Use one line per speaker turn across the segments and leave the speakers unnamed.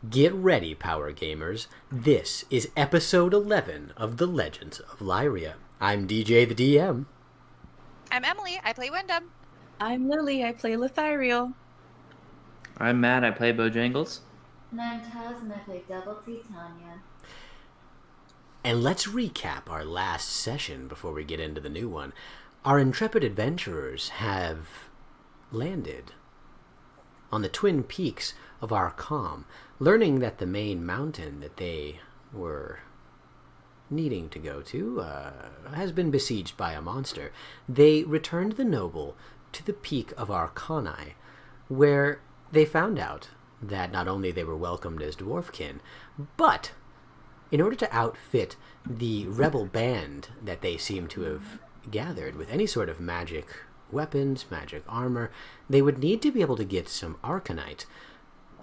Get ready, Power Gamers. This is episode 11 of The Legends of Lyria. I'm DJ the DM.
I'm Emily. I play Wyndham.
I'm Lily. I play Lyria.
I'm Matt. I play Bojangles.
And I'm Taz, and I play Double T Tanya.
And let's recap our last session before we get into the new one. Our intrepid adventurers have landed on the twin peaks of Arkham, learning that the main mountain that they were needing to go to has been besieged by a monster. They returned the noble to the peak of Arcani, where they found out that not only they were welcomed as dwarfkin, but in order to outfit the rebel band that they seem to have gathered with any sort of magic weapons, magic armor, they would need to be able to get some arcanite,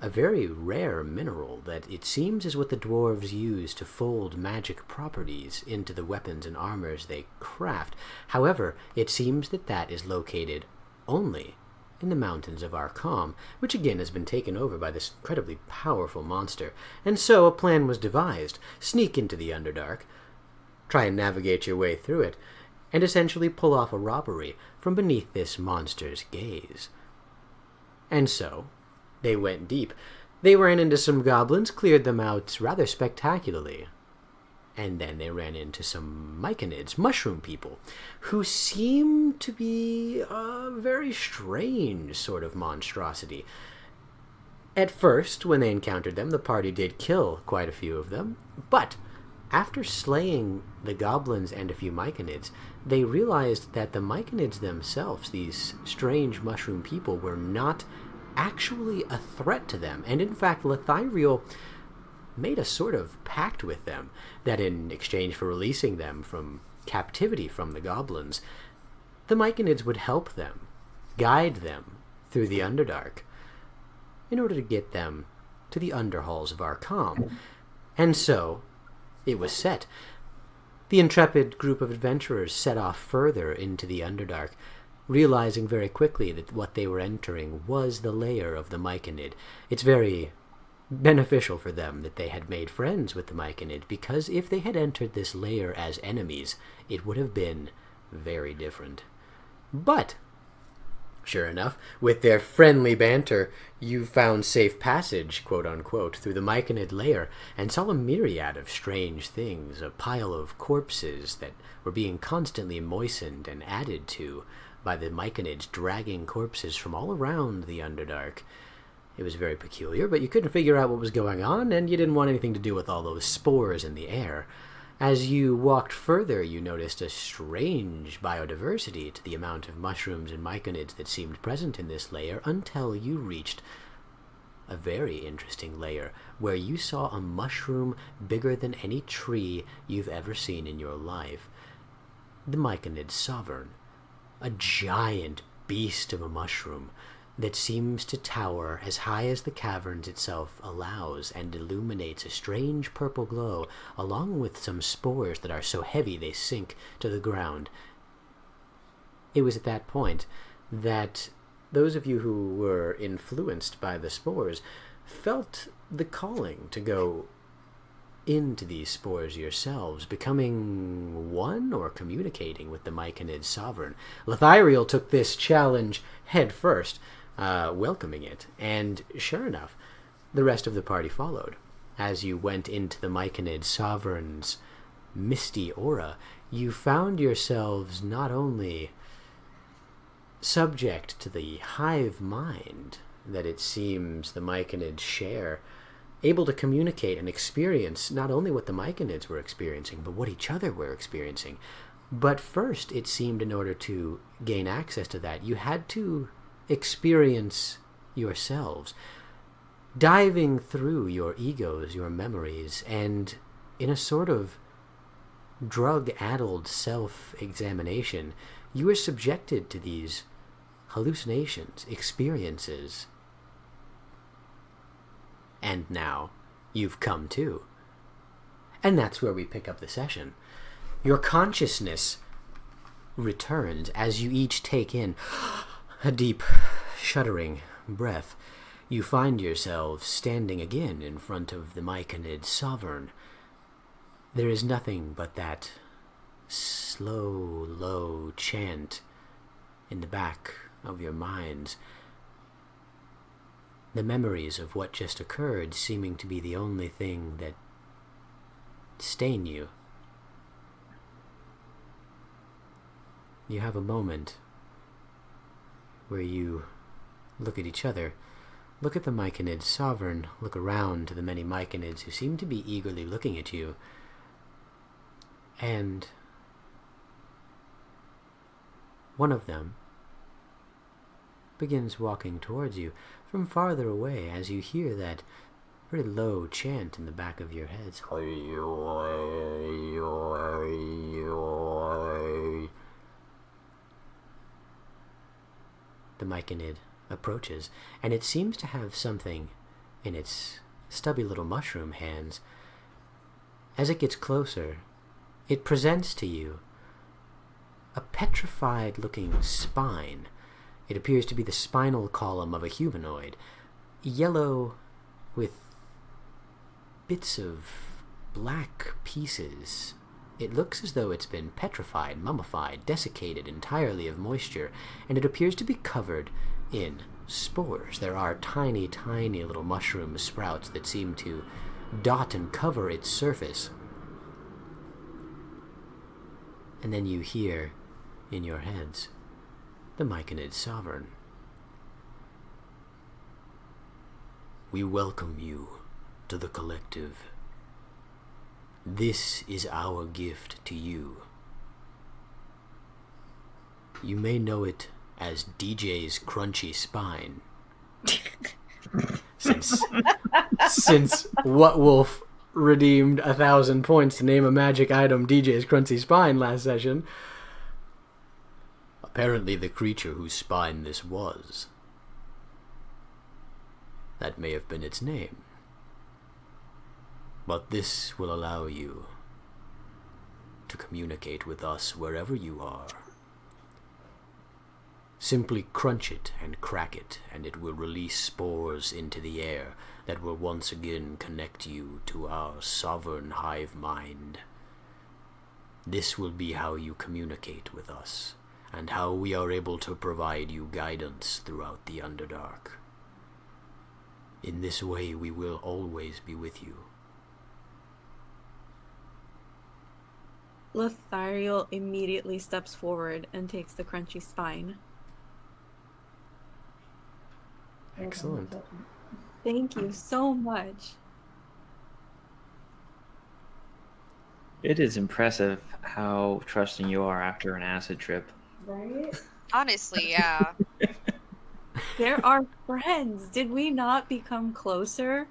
a very rare mineral that it seems is what the dwarves use to fold magic properties into the weapons and armors they craft. However, it seems that that is located only in the mountains of Arkham, which again has been taken over by this incredibly powerful monster. And so a plan was devised: sneak into the Underdark, try and navigate your way through it, and essentially pull off a robbery from beneath this monster's gaze. And so they went deep. They ran into some goblins, cleared them out rather spectacularly. And then they ran into some myconids, mushroom people, who seem to be a very strange sort of monstrosity. At first, when they encountered them, the party did kill quite a few of them, but after slaying the goblins and a few myconids, they realized that the myconids themselves, these strange mushroom people, were not actually a threat to them. And in fact, Lyria made a sort of pact with them that in exchange for releasing them from captivity from the goblins, the myconids would help them, guide them through the Underdark in order to get them to the underhalls of Arkham. And so it was set. The intrepid group of adventurers set off further into the Underdark, realizing very quickly that what they were entering was the lair of the myconid. It's very beneficial for them that they had made friends with the myconid, because if they had entered this lair as enemies, it would have been very different. But sure enough, with their friendly banter, you found safe passage, quote-unquote, through the myconid lair, and saw a myriad of strange things, a pile of corpses that were being constantly moistened and added to by the myconids dragging corpses from all around the Underdark. It was very peculiar, but you couldn't figure out what was going on, and you didn't want anything to do with all those spores in the air. As you walked further, you noticed a strange biodiversity to the amount of mushrooms and myconids that seemed present in this layer, until you reached a very interesting layer where you saw a mushroom bigger than any tree you've ever seen in your life. The myconid sovereign, a giant beast of a mushroom that seems to tower as high as the caverns itself allows and illuminates a strange purple glow, along with some spores that are so heavy they sink to the ground. It was at that point that those of you who were influenced by the spores felt the calling to go into these spores yourselves, becoming one or communicating with the myconid sovereign. Lyria took this challenge head first, welcoming it, and sure enough, the rest of the party followed. As you went into the myconid sovereign's misty aura, you found yourselves not only subject to the hive mind that it seems the myconids share, able to communicate and experience not only what the myconids were experiencing, but what each other were experiencing. But first, it seemed in order to gain access to that, you had to experience yourselves, diving through your egos, your memories, and in a sort of drug-addled self-examination, you were subjected to these hallucinations, experiences. And now you've come to. And that's where we pick up the session. Your consciousness returns as you each take in a deep, shuddering breath. You find yourselves standing again in front of the Myconid Sovereign. There is nothing but that slow, low chant in the back of your minds. The memories of what just occurred seeming to be the only thing that stain you. You have a moment where you look at each other, look at the Myconid Sovereign, look around to the many Myconids who seem to be eagerly looking at you, and one of them begins walking towards you from farther away as you hear that very low chant in the back of your heads. The Myconid approaches, and it seems to have something in its stubby little mushroom hands. As it gets closer, it presents to you a petrified-looking spine. It appears to be the spinal column of a humanoid, yellow with bits of black pieces. It looks as though it's been petrified, mummified, desiccated entirely of moisture, and it appears to be covered in spores. There are tiny, tiny little mushroom sprouts that seem to dot and cover its surface. And then you hear, in your heads, the Myconid Sovereign. We welcome you to the collective. This is our gift to you. You may know it as DJ's Crunchy Spine. Since What Wolf redeemed 1,000 points to name a magic item DJ's Crunchy Spine last session. Apparently the creature whose spine this was. That may have been its name. But this will allow you to communicate with us wherever you are. Simply crunch it and crack it, and it will release spores into the air that will once again connect you to our sovereign hive mind. This will be how you communicate with us, and how we are able to provide you guidance throughout the Underdark. In this way, we will always be with you.
Lothariel immediately steps forward and takes the crunchy spine.
Excellent.
Thank you so much.
It is impressive how trusting you are after an acid trip.
Right?
Honestly, yeah.
They're our friends. Did we not become closer?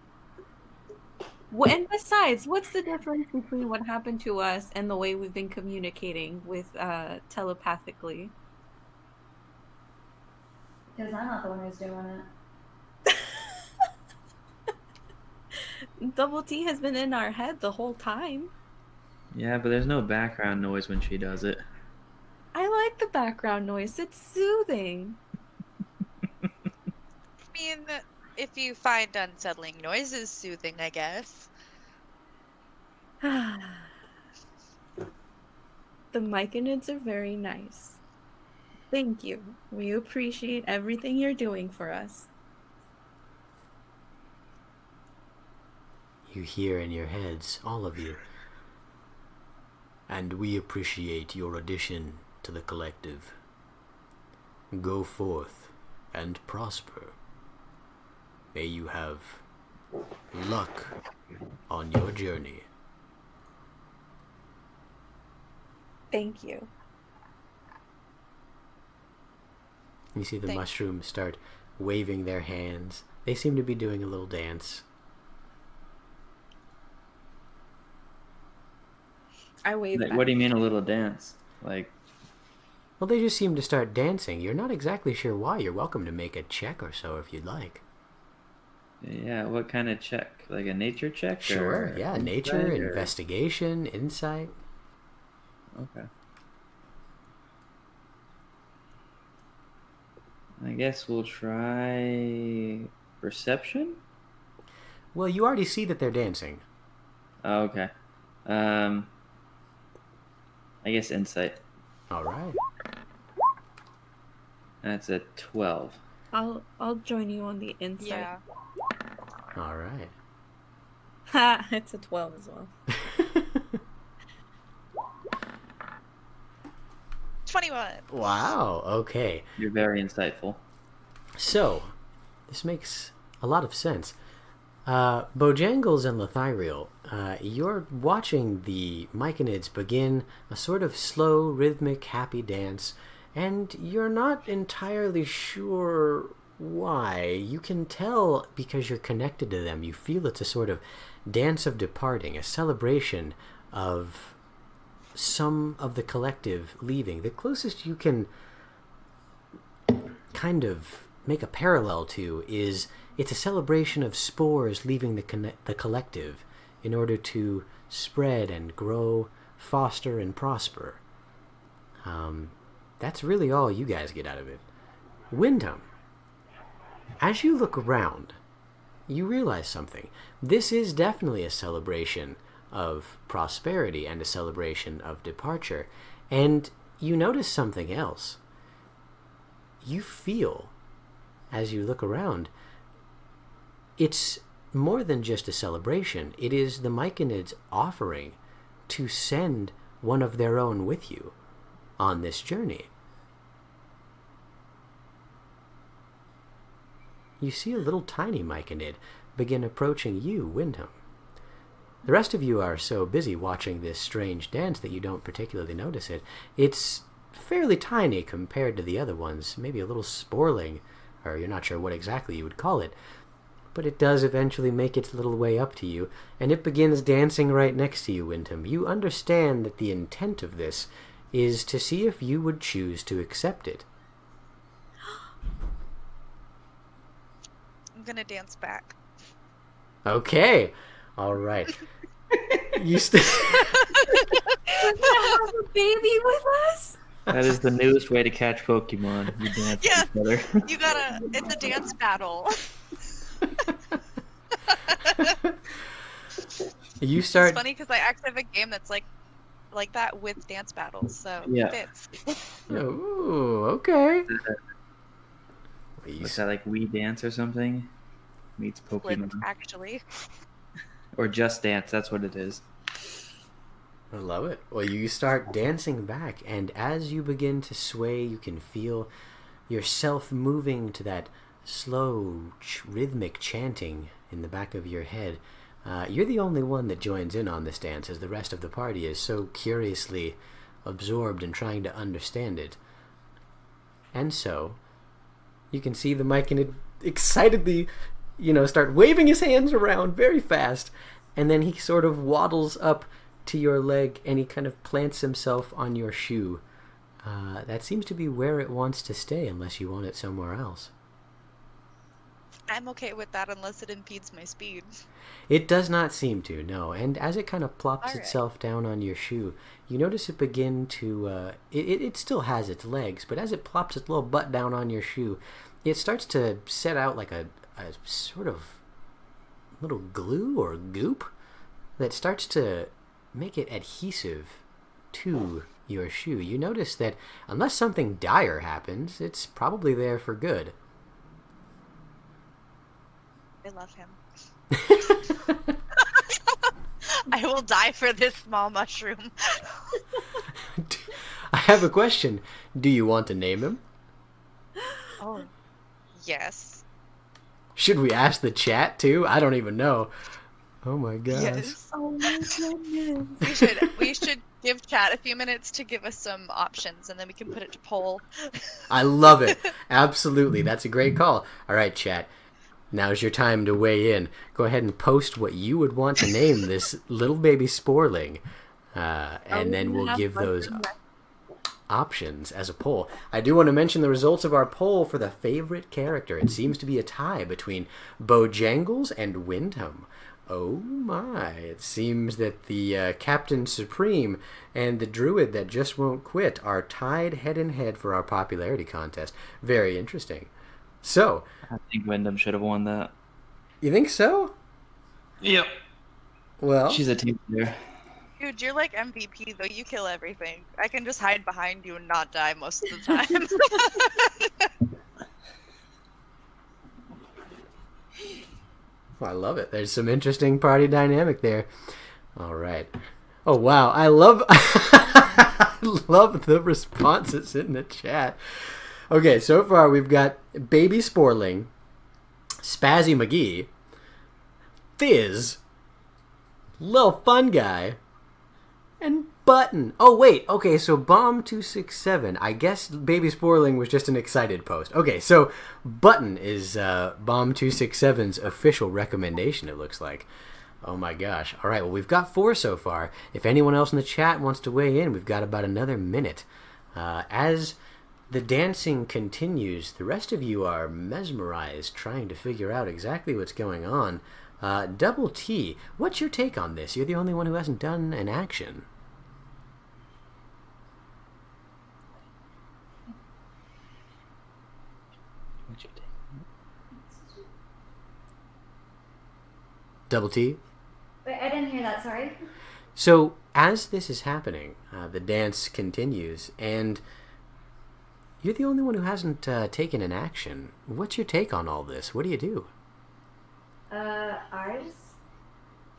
And besides, what's the difference between what happened to us and the way we've been communicating with telepathically?
Because I'm not the one who's doing it.
Double T has been in our head the whole time.
Yeah, but there's no background noise when she does it.
I like the background noise. It's soothing.
I mean, if you find unsettling noises soothing, I guess.
The Myconids are very nice. Thank you. We appreciate everything you're doing for us.
You hear in your heads, all of you. And we appreciate your addition to the collective. Go forth and prosper. May you have luck on your journey.
Thank you.
You see the
Thank-
mushrooms start waving their hands. They seem to be doing a little dance.
I wave
Like,
back.
what do you mean a little dance? Like,
Well, they just seem to start dancing. You're not exactly sure why. You're welcome to make a check or so if you'd like.
yeah, what kind of check? Like a nature check?
Sure,
or
yeah.
insight,
Nature,
or-
investigation, insight.
Okay. I guess we'll try Perception?
Well, you already see that they're dancing.
Oh, okay. I guess insight.
All right.
That's a 12.
I'll join you on the inside.
Yeah.
All right.
Ha! It's a 12 as well.
21.
Wow. Okay.
You're very insightful.
So, this makes a lot of sense. Bojangles and Lethiriel, you're watching the Myconids begin a sort of slow, rhythmic, happy dance, and you're not entirely sure why. You can tell because you're connected to them. You feel it's a sort of dance of departing, a celebration of some of the collective leaving. The closest you can kind of make a parallel to is it's a celebration of spores leaving the collective in order to spread and grow, foster, and prosper. That's really all you guys get out of it. Wyndham, as you look around, you realize something. This is definitely a celebration of prosperity and a celebration of departure. And you notice something else. You feel, as you look around, it's more than just a celebration. It is the Myconids offering to send one of their own with you on this journey. You see a little tiny Myconid begin approaching you, Wyndham. The rest of you are so busy watching this strange dance that you don't particularly notice it. It's fairly tiny compared to the other ones, maybe a little sporling, or you're not sure what exactly you would call it. But it does eventually make its little way up to you, and it begins dancing right next to you, Wyndham. You understand that the intent of this is to see if you would choose to accept it.
I'm gonna dance back.
Okay. All right. You
Have a baby with us?
That is the newest way to catch Pokemon. You dance
Yeah.
with each other.
You gotta. It's a dance battle.
You start.
It's funny because I actually have a game that's like that with dance battles, so
Yeah.
it fits.
Ooh, okay.
What's that, like Wii Dance or something? Meets
Flip,
Pokemon.
actually.
Or Just Dance, that's what it is.
I love it. Well, you start dancing back, and as you begin to sway, you can feel yourself moving to that slow, rhythmic chanting in the back of your head. You're the only one that joins in on this dance, as the rest of the party is so curiously absorbed in trying to understand it. And so, you can see the Myconid excitedly, start waving his hands around very fast, and then he sort of waddles up to your leg and he kind of plants himself on your shoe. That seems to be where it wants to stay, unless you want it somewhere else.
I'm okay with that unless it impedes my speed.
It does not seem to, no. And as it kind of plops
All right.
itself down on your shoe, you notice it begin to... It still has its legs, but as it plops its little butt down on your shoe, it starts to set out like a sort of little glue or goop that starts to make it adhesive to your shoe. You notice that unless something dire happens, it's probably there for good.
I love him. I will die for this small mushroom.
I have a question. Do you want to name him?
Oh, yes.
Should we ask the chat too? I don't even know. Oh my gosh.
Yes.
Oh my goodness.
We should give chat a few minutes to give us some options, and then we can put it to poll.
I love it. Absolutely. That's a great call. All right, chat. Now's your time to weigh in. Go ahead and post what you would want to name this little baby sporling. And then we'll give those options as a poll. I do want to mention the results of our poll for the favorite character. It seems to be a tie between Bojangles and Wyndham. Oh my. It seems that the Captain Supreme and the Druid that just won't quit are tied head and head for our popularity contest. Very interesting. So,
I think Wyndham should have won that.
you think so?
Yep.
Well,
She's a team player.
Dude, you're like MVP though. You kill everything. I can just hide behind you and not die most of the time.
I love it. There's some interesting party dynamic there. All right. Oh wow, I love I love the responses in the chat. Okay, so far we've got Baby Sporling, Spazzy McGee, Fizz, Lil Fun Guy, and Button. Oh wait, okay, so Bomb 267. I guess Baby Sporling was just an excited post. Okay, so Button is Bomb 267's official recommendation, it looks like. Oh my gosh. All right, well, we've got 4 so far. If anyone else in the chat wants to weigh in, we've got about another minute. As the dancing continues, the rest of you are mesmerized, trying to figure out exactly what's going on. Double T, what's your take on this? You're the only one who hasn't done an action. Double T?
Wait, I didn't hear that. Sorry.
So, as this is happening, the dance continues, and you're the only one who hasn't taken an action. What's your take on all this? What do you do?
I just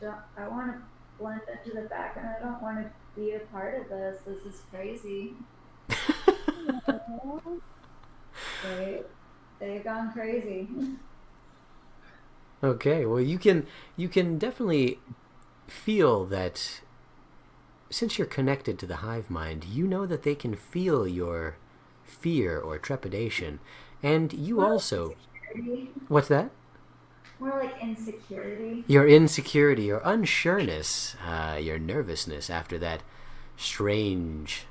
don't. I want to blend into the back, and I don't want to be a part of this. This is crazy. They've gone crazy.
Okay, well, you can definitely feel that since you're connected to the hive mind, you know that they can feel your fear or trepidation, and you
More
also...
like insecurity.
What's that?
More like insecurity.
Your insecurity, your unsureness, your nervousness after that strange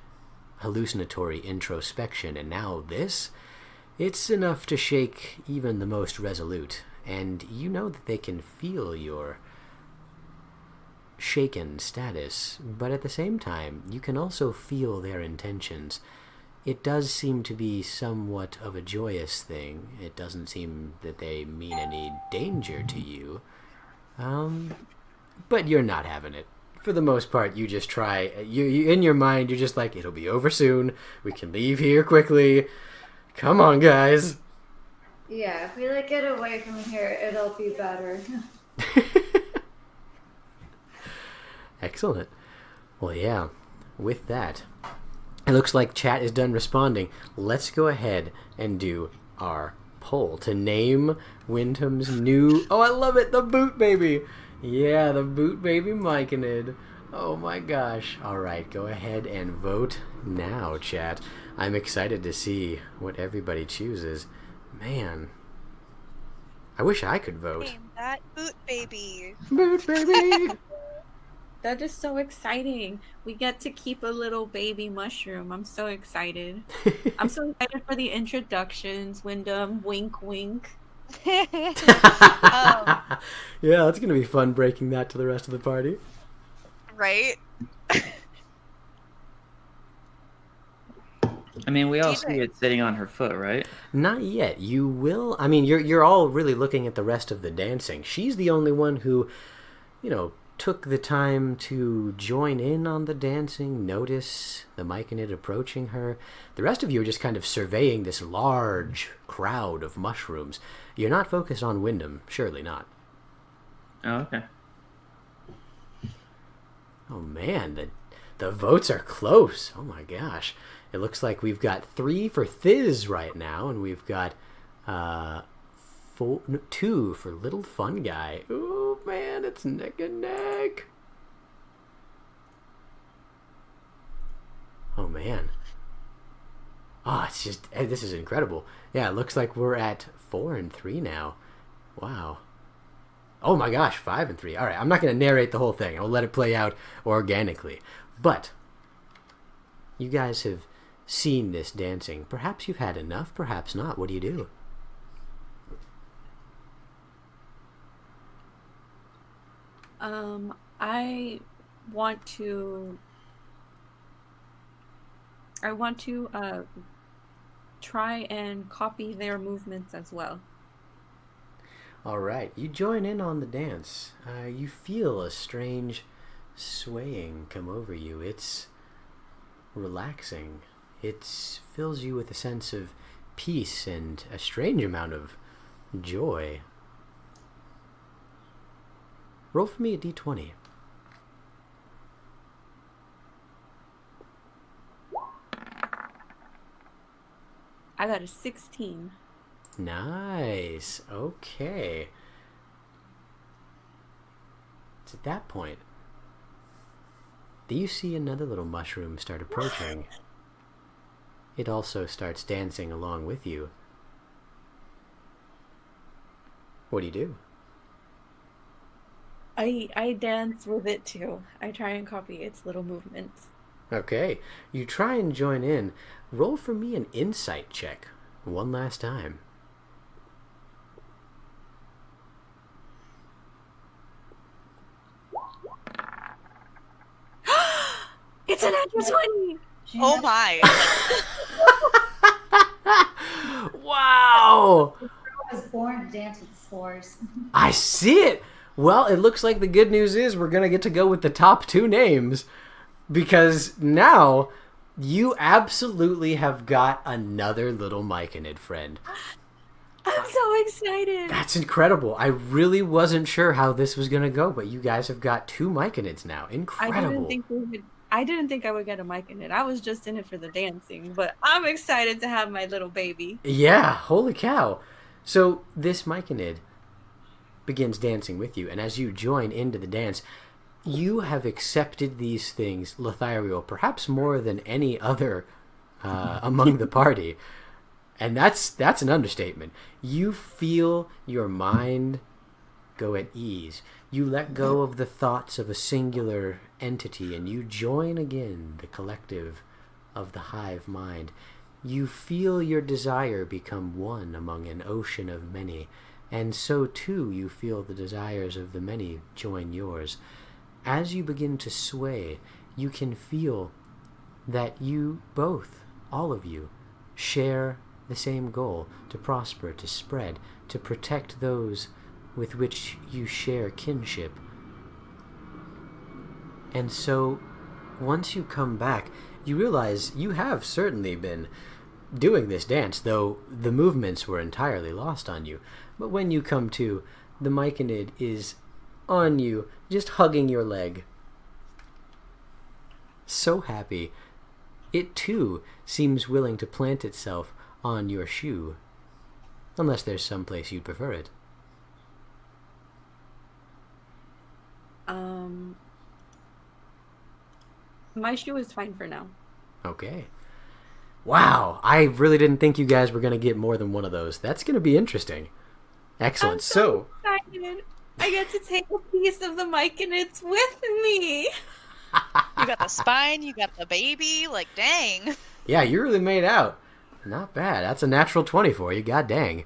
hallucinatory introspection, and now this, it's enough to shake even the most resolute, and you know that they can feel your shaken status, but at the same time, you can also feel their intentions. It does seem to be somewhat of a joyous thing. It doesn't seem that they mean any danger to you. But you're not having it. For the most part, you just try. You in your mind, you're just like, it'll be over soon. We can leave here quickly. Come on, guys.
Yeah, if we get away from here, it'll be better.
Excellent. Well, yeah. With that, it looks like chat is done responding. Let's go ahead and do our poll to name Wyndham's new... Oh, I love it! The Boot Baby! Yeah, the Boot Baby Myconid. Oh my gosh. Alright, go ahead and vote now, chat. I'm excited to see what everybody chooses. Man. I wish I could vote.
Name that Boot Baby.
Boot Baby!
That is so exciting. We get to keep a little baby mushroom. I'm so excited. I'm so excited for the introductions. Wyndham, wink, wink.
Yeah, that's going to be fun breaking that to the rest of the party.
Right?
I mean, we all
DJ.
see it sitting on her foot, right?
Not yet. You will. I mean, you're all really looking at the rest of the dancing. She's the only one who, took the time to join in on the dancing, notice the Myconid approaching her. The rest of you are just kind of surveying this large crowd of mushrooms. You're not focused on Wyndham, surely not.
Oh, okay.
Oh man, the votes are close. Oh my gosh. It looks like we've got 3 for Thiz right now, and we've got 2 for Little Fun Guy. Oh man, it's neck and neck. Oh man. Oh, it's just, this is incredible. Yeah, it looks like we're at 4 and 3 now. Wow. Oh my gosh, 5 and 3. All right, I'm not going to narrate the whole thing. I'll let it play out organically. But you guys have seen this dancing. Perhaps you've had enough, perhaps not. What do you do?
I want to try and copy their movements as well.
All right, you join in on the dance. You feel a strange swaying come over you. It's relaxing. It fills you with a sense of peace and a strange amount of joy. Roll for me a d20.
I got a 16.
Nice. Okay. It's at that point that you see another little mushroom start approaching. It also starts dancing along with you. What do you do?
I dance with it too. I try and copy its little movements.
Okay, you try and join in. Roll for me an insight check. One last time.
It's a natural 20!
Oh my!
Wow!
I was born to dance with spores.
I see it! Well, it looks like the good news is we're going to get to go with the top two names, because now you absolutely have got another little Myconid friend.
I'm so excited!
That's incredible. I really wasn't sure how this was going to go, but you guys have got two Myconids now. Incredible.
I didn't think I would get a mic in it. I was just in it for the dancing, but I'm excited to have my little baby.
Yeah, holy cow. So this Myconid begins dancing with you, and as you join into the dance, you have accepted these things, Lothario, perhaps more than any other among the party. And that's an understatement. You feel your mind go at ease. You let go of the thoughts of a singular entity, and you join again the collective of the hive mind. You feel your desire become one among an ocean of many, and so too you feel the desires of the many join yours. As you begin to sway, you can feel that you both, all of you, share the same goal: to prosper, to spread, to protect those with which you share kinship. And so, once you come back, you realize you have certainly been doing this dance, though the movements were entirely lost on you. But when you come to, the Myconid is on you, just hugging your leg. So happy. It too seems willing to plant itself on your shoe. Unless there's some place you'd prefer it.
My shoe is fine for now.
Okay. Wow, I really didn't think you guys were going to get more than one of those. That's going to be interesting. Excellent.
I'm so excited. I get to take a piece of the Myconids with me.
You got the spine, you got the baby, like dang.
Yeah, you really made out. Not bad. That's a natural 20 for you. God dang.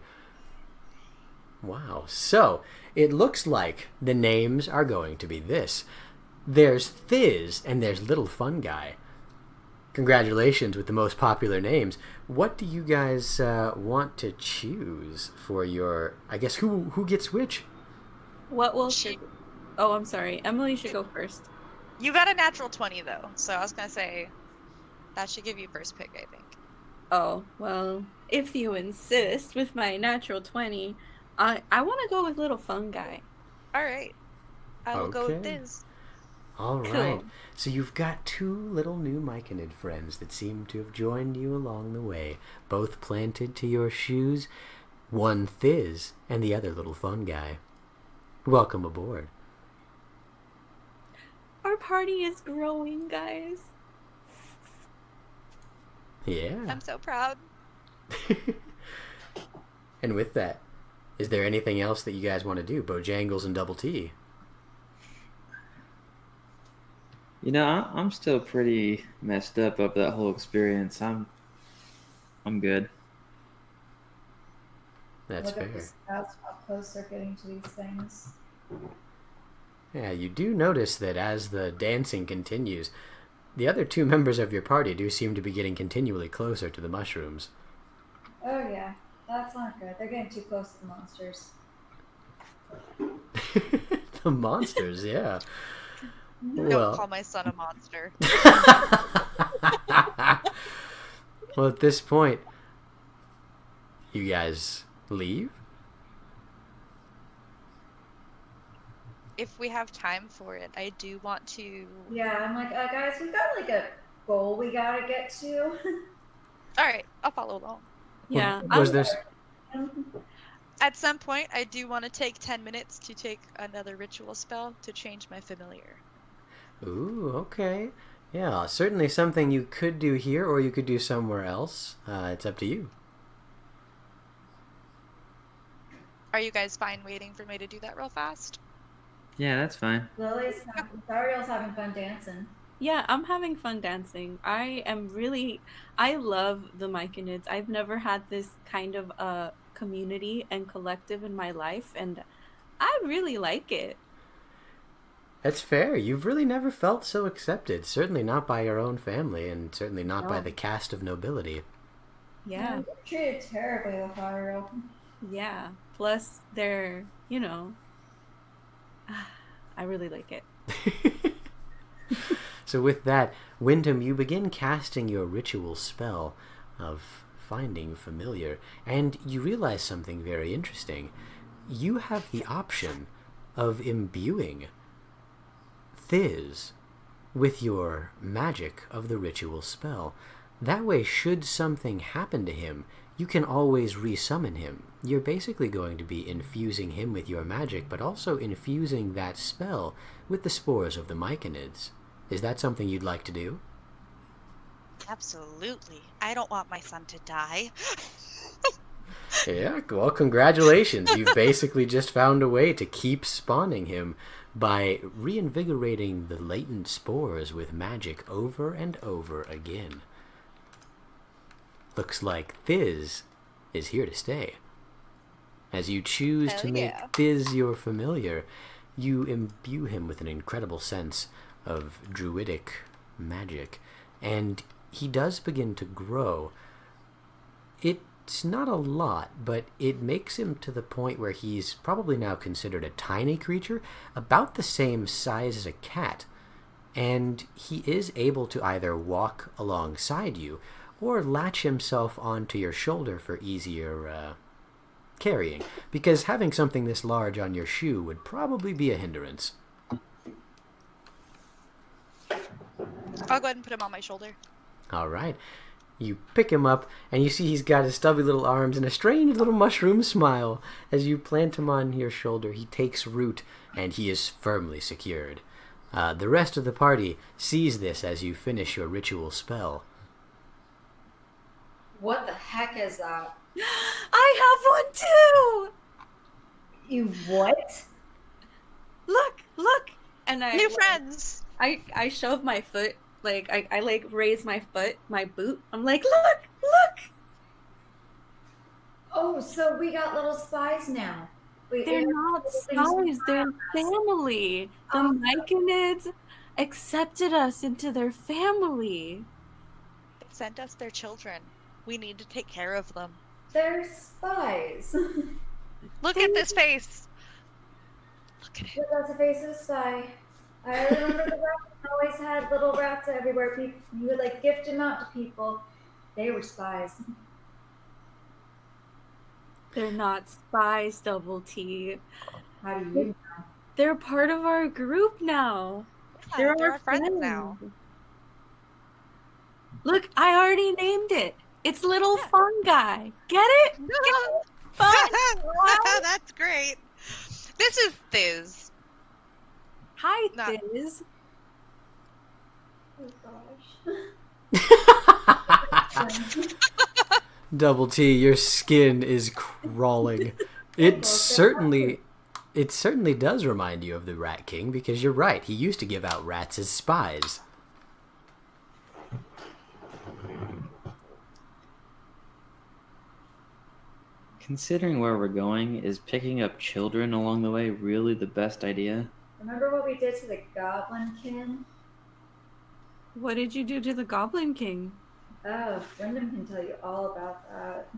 Wow. So, it looks like the names are going to be this. There's Thiz and there's Little Fun Guy. Congratulations with the most popular names. What do you guys want to choose for your... I guess who gets which?
What will she... Oh, I'm sorry. Emily should go first.
You got a natural 20 though, so I was gonna say that should give you first pick, I think.
Oh, well, if you insist with my natural 20, I want to go with Little Fun Guy.
Alright. I will go with this.
All right.
Cool.
So you've got two little new Myconid friends that seem to have joined you along the way, both planted to your shoes, one Thiz and the other Little Fun Guy. Welcome aboard.
Our party is growing, guys.
Yeah.
I'm so proud.
And with that, is there anything else that you guys want to do? Bojangles and Double T.
You know, I'm still pretty messed up of that whole experience. I'm good.
That's
Look
fair.
at the stats, how close they're getting to these things.
Yeah, you do notice that as the dancing continues, the other two members of your party do seem to be getting continually closer to the mushrooms.
Oh yeah, that's not good. They're getting too close to the monsters.
The monsters, yeah.
Don't
Well.
call my son a monster.
Well, at this point, you guys leave?
If we have time for it, I do want to.
Yeah, I'm like, guys, we've got like a goal we gotta get to.
All right, I'll follow along.
Yeah,
Was there?
At some point, I do want to take 10 minutes to take another ritual spell to change my familiar.
Ooh, okay. Yeah, certainly something you could do here, or you could do somewhere else. It's up to you.
Are you guys fine waiting for me to do that real fast?
Yeah, that's fine.
Zariel's having fun dancing.
yeah, I'm having fun dancing. I love the Myconids. I've never had this kind of community and collective in my life, and I really like it.
That's fair. You've really never felt so accepted. Certainly not by your own family, and certainly not by
No.
the caste of nobility.
Yeah,
We're treated terribly with Zariel.
yeah. Plus, they're, I really like it.
So with that, Wyndham, you begin casting your ritual spell of finding familiar, and you realize something very interesting. You have the option of imbuing Thiz with your magic of the ritual spell. That way, should something happen to him, you can always resummon him. You're basically going to be infusing him with your magic, but also infusing that spell with the spores of the Myconids. Is that something you'd like to do?
Absolutely. I don't want my son to die.
Yeah, well, congratulations. You've basically just found a way to keep spawning him by reinvigorating the latent spores with magic over and over again. Looks like Thiz is here to stay. As you choose
Hell
to make
yeah.
Thiz your familiar, you imbue him with an incredible sense of druidic magic, and he does begin to grow. It's not a lot, but it makes him to the point where he's probably now considered a tiny creature, about the same size as a cat, and he is able to either walk alongside you or latch himself onto your shoulder for easier carrying, because having something this large on your shoe would probably be a hindrance.
I'll go ahead and put him on my shoulder.
All right. You pick him up, and you see he's got his stubby little arms and a strange little mushroom smile. As you plant him on your shoulder, he takes root, and he is firmly secured. The rest of the party sees this as you finish your ritual spell.
What the heck is that?
I have one too!
You what?
Look! And
New friends!
I shove my foot, like, I like raise my foot, my boot. I'm like, look!
Oh, so we got little spies now.
They're not spies, they're family. The Myconids accepted us into their family.
They sent us their children. We need to take care of them.
They're spies.
Look at this face! Look at it.
That's a face of a spy. I remember the rats always had little rats everywhere. You would like gift them out to people. They were spies.
They're not spies, Double T.
How do you know?
They're part of our group now.
Yeah, they're our friends now.
Look, I already named it. It's Little Fun Guy. Get it? Get it? Fun.
That's great. This is Thiz.
Hi,
Not-
Thiz.
Oh gosh.
Double T, your skin is crawling. It certainly does remind you of the Rat King, because you're right, he used to give out rats as spies.
Considering where we're going, is picking up children along the way really the best idea?
Remember what we did to the Goblin King?
What did you do to the Goblin King?
Oh, Wyndham can tell you all about that.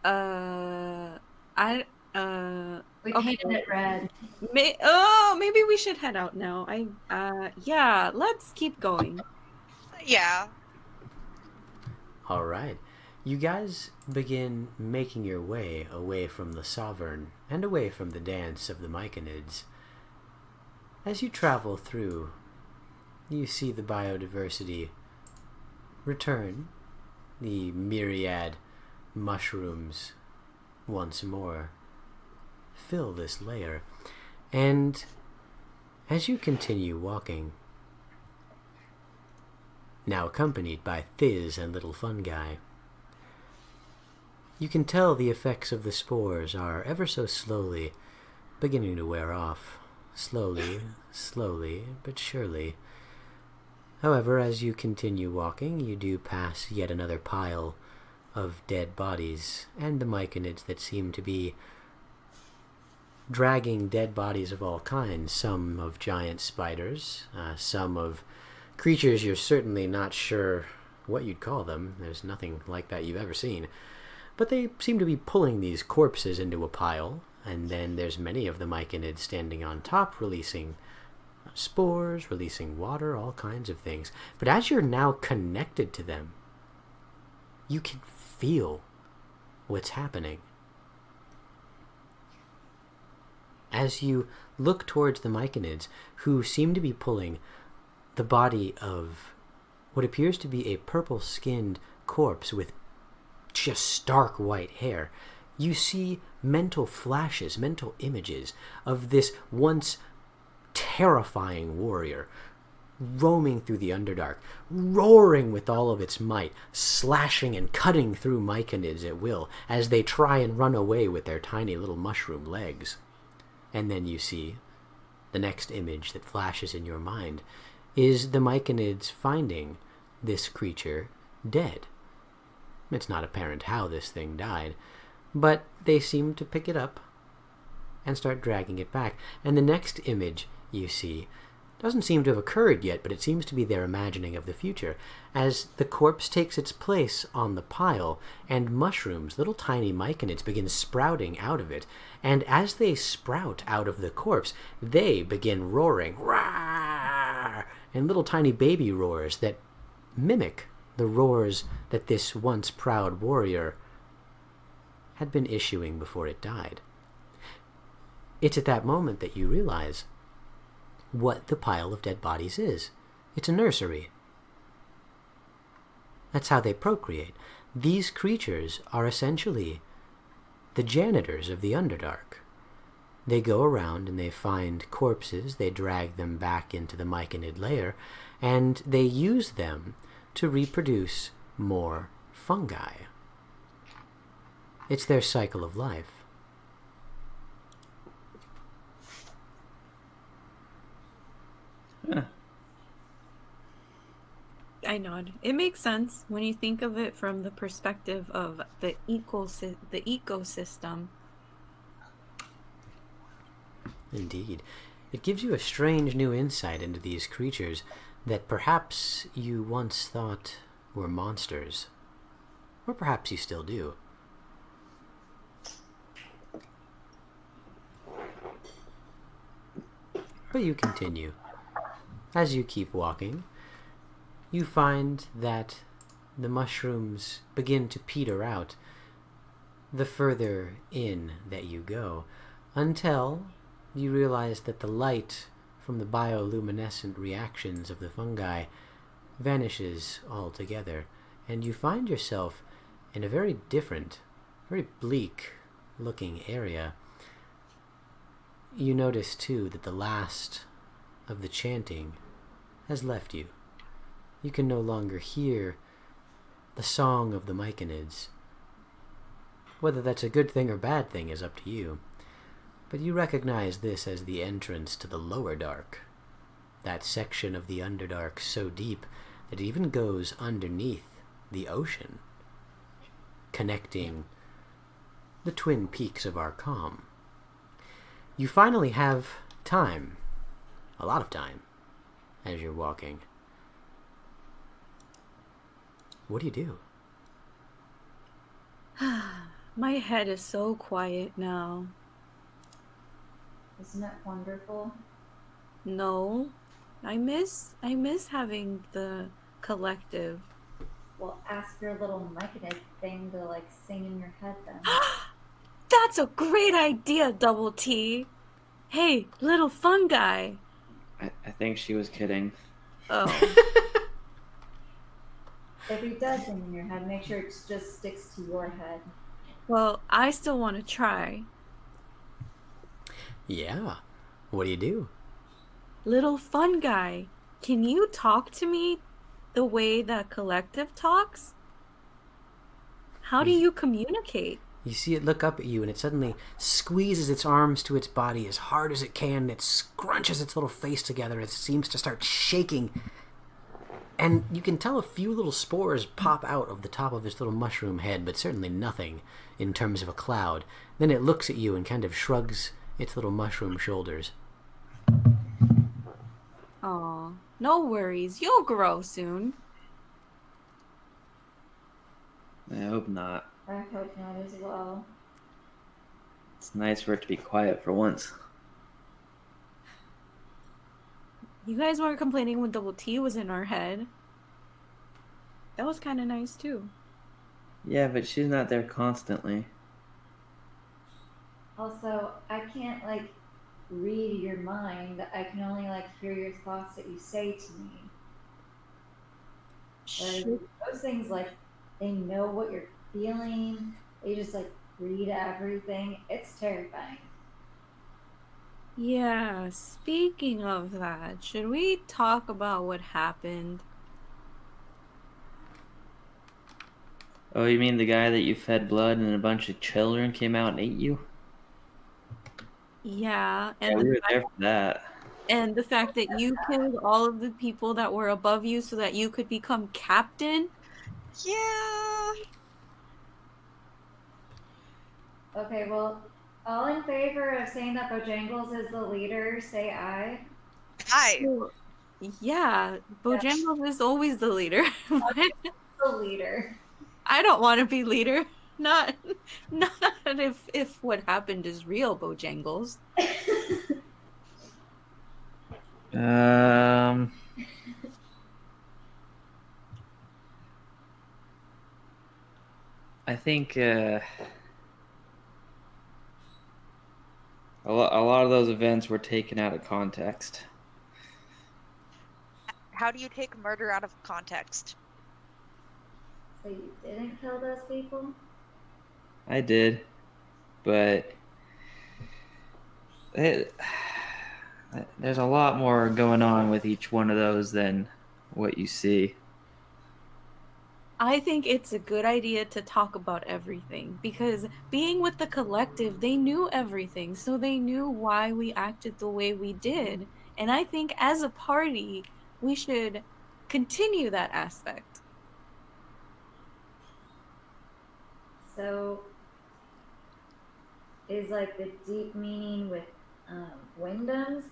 I
We
Okay.
painted it red.
Maybe we should head out now. Yeah, let's keep going.
Yeah.
All right. You guys begin making your way away from the Sovereign and away from the dance of the Myconids. As you travel through, you see the biodiversity return, the myriad mushrooms once more fill this layer. And as you continue walking, now accompanied by Thiz and Little Fun Guy, you can tell the effects of the spores are ever so slowly beginning to wear off. Slowly, but surely. However, as you continue walking, you do pass yet another pile of dead bodies, and the Myconids that seem to be dragging dead bodies of all kinds, some of giant spiders, some of creatures you're certainly not sure what you'd call them. There's nothing like that you've ever seen. But they seem to be pulling these corpses into a pile, and then there's many of the Myconids standing on top, releasing spores, releasing water, all kinds of things. But as you're now connected to them, you can feel what's happening. As you look towards the Myconids, who seem to be pulling the body of what appears to be a purple-skinned corpse with just stark white hair, you see mental flashes, mental images of this once terrifying warrior roaming through the Underdark, roaring with all of its might, slashing and cutting through Myconids at will as they try and run away with their tiny little mushroom legs. And then you see the next image that flashes in your mind is the Myconids finding this creature dead. It's not apparent how this thing died, but they seem to pick it up and start dragging it back. And the next image you see doesn't seem to have occurred yet, but it seems to be their imagining of the future, as the corpse takes its place on the pile, and mushrooms, little tiny Myconids, begin sprouting out of it. And as they sprout out of the corpse, they begin roaring, "Rawr!" and little tiny baby roars that mimic the roars that this once proud warrior had been issuing before it died. It's at that moment that you realize what the pile of dead bodies is. It's a nursery. That's how they procreate. These creatures are essentially the janitors of the Underdark. They go around and they find corpses, they drag them back into the Myconid layer, and they use them to reproduce more fungi. It's their cycle of life.
Huh.
I nod. It makes sense when you think of it from the perspective of the ecosystem.
Indeed. It gives you a strange new insight into these creatures that perhaps you once thought were monsters. Or perhaps you still do. But you continue. As you keep walking, you find that the mushrooms begin to peter out the further in that you go, until you realize that the light from the bioluminescent reactions of the fungi vanishes altogether, and you find yourself in a very different, very bleak looking area. You notice too that the last of the chanting has left you. You can no longer hear the song of the Myconids. Whether that's a good thing or bad thing is up to you. But you recognize this as the entrance to the Lower Dark, that section of the Underdark so deep that it even goes underneath the ocean, connecting the twin peaks of Arkham. You finally have time, a lot of time, as you're walking. What do you do?
My head is so quiet now.
Isn't it wonderful?
No. I miss having the collective.
Well, ask your little mechanism thing to like sing in your head then.
That's a great idea, Double T. Hey, little fun guy.
I think she was kidding.
Oh.
If he does sing in your head, make sure it just sticks to your head.
Well, I still want to try.
Yeah. What do you do?
Little fun guy, can you talk to me the way that collective talks? How do you communicate?
You see it look up at you, and it suddenly squeezes its arms to its body as hard as it can. It scrunches its little face together. It seems to start shaking. And you can tell a few little spores pop out of the top of its little mushroom head, but certainly nothing in terms of a cloud. Then it looks at you and kind of shrugs its little mushroom shoulders.
Aw, no worries. You'll grow soon.
I hope not.
I hope not as well.
It's nice for it to be quiet for once.
You guys weren't complaining when Double T was in our head. That was kind of nice too.
Yeah, but she's not there constantly.
Also, I can't like read your mind. I can only like hear your thoughts that you say to me. Like, those things, like, they know what you're feeling. They just like read everything. It's terrifying.
Yeah, speaking of that, should we talk about what happened?
Oh, you mean the guy that you fed blood and a bunch of children came out and ate you?
Yeah,
Yeah,
and
we were there for that.
the fact that you killed all of the people that were above you so that you could become captain?
Yeah.
Okay, well, all in favor of saying that Bojangles is the leader, say aye.
Hi.
Well, yeah, Bojangles is always the leader. But
The leader.
I don't want to be leader. Not if what happened is real, Bojangles.
I think a lot of those events were taken out of context.
How do you take murder out of context?
So you didn't kill those people?
I did, but there's a lot more going on with each one of those than what you see.
I think it's a good idea to talk about everything because being with the collective, they knew everything, so they knew why we acted the way we did. And I think as a party, we should continue that aspect.
So, is like the deep meaning with Wyndham's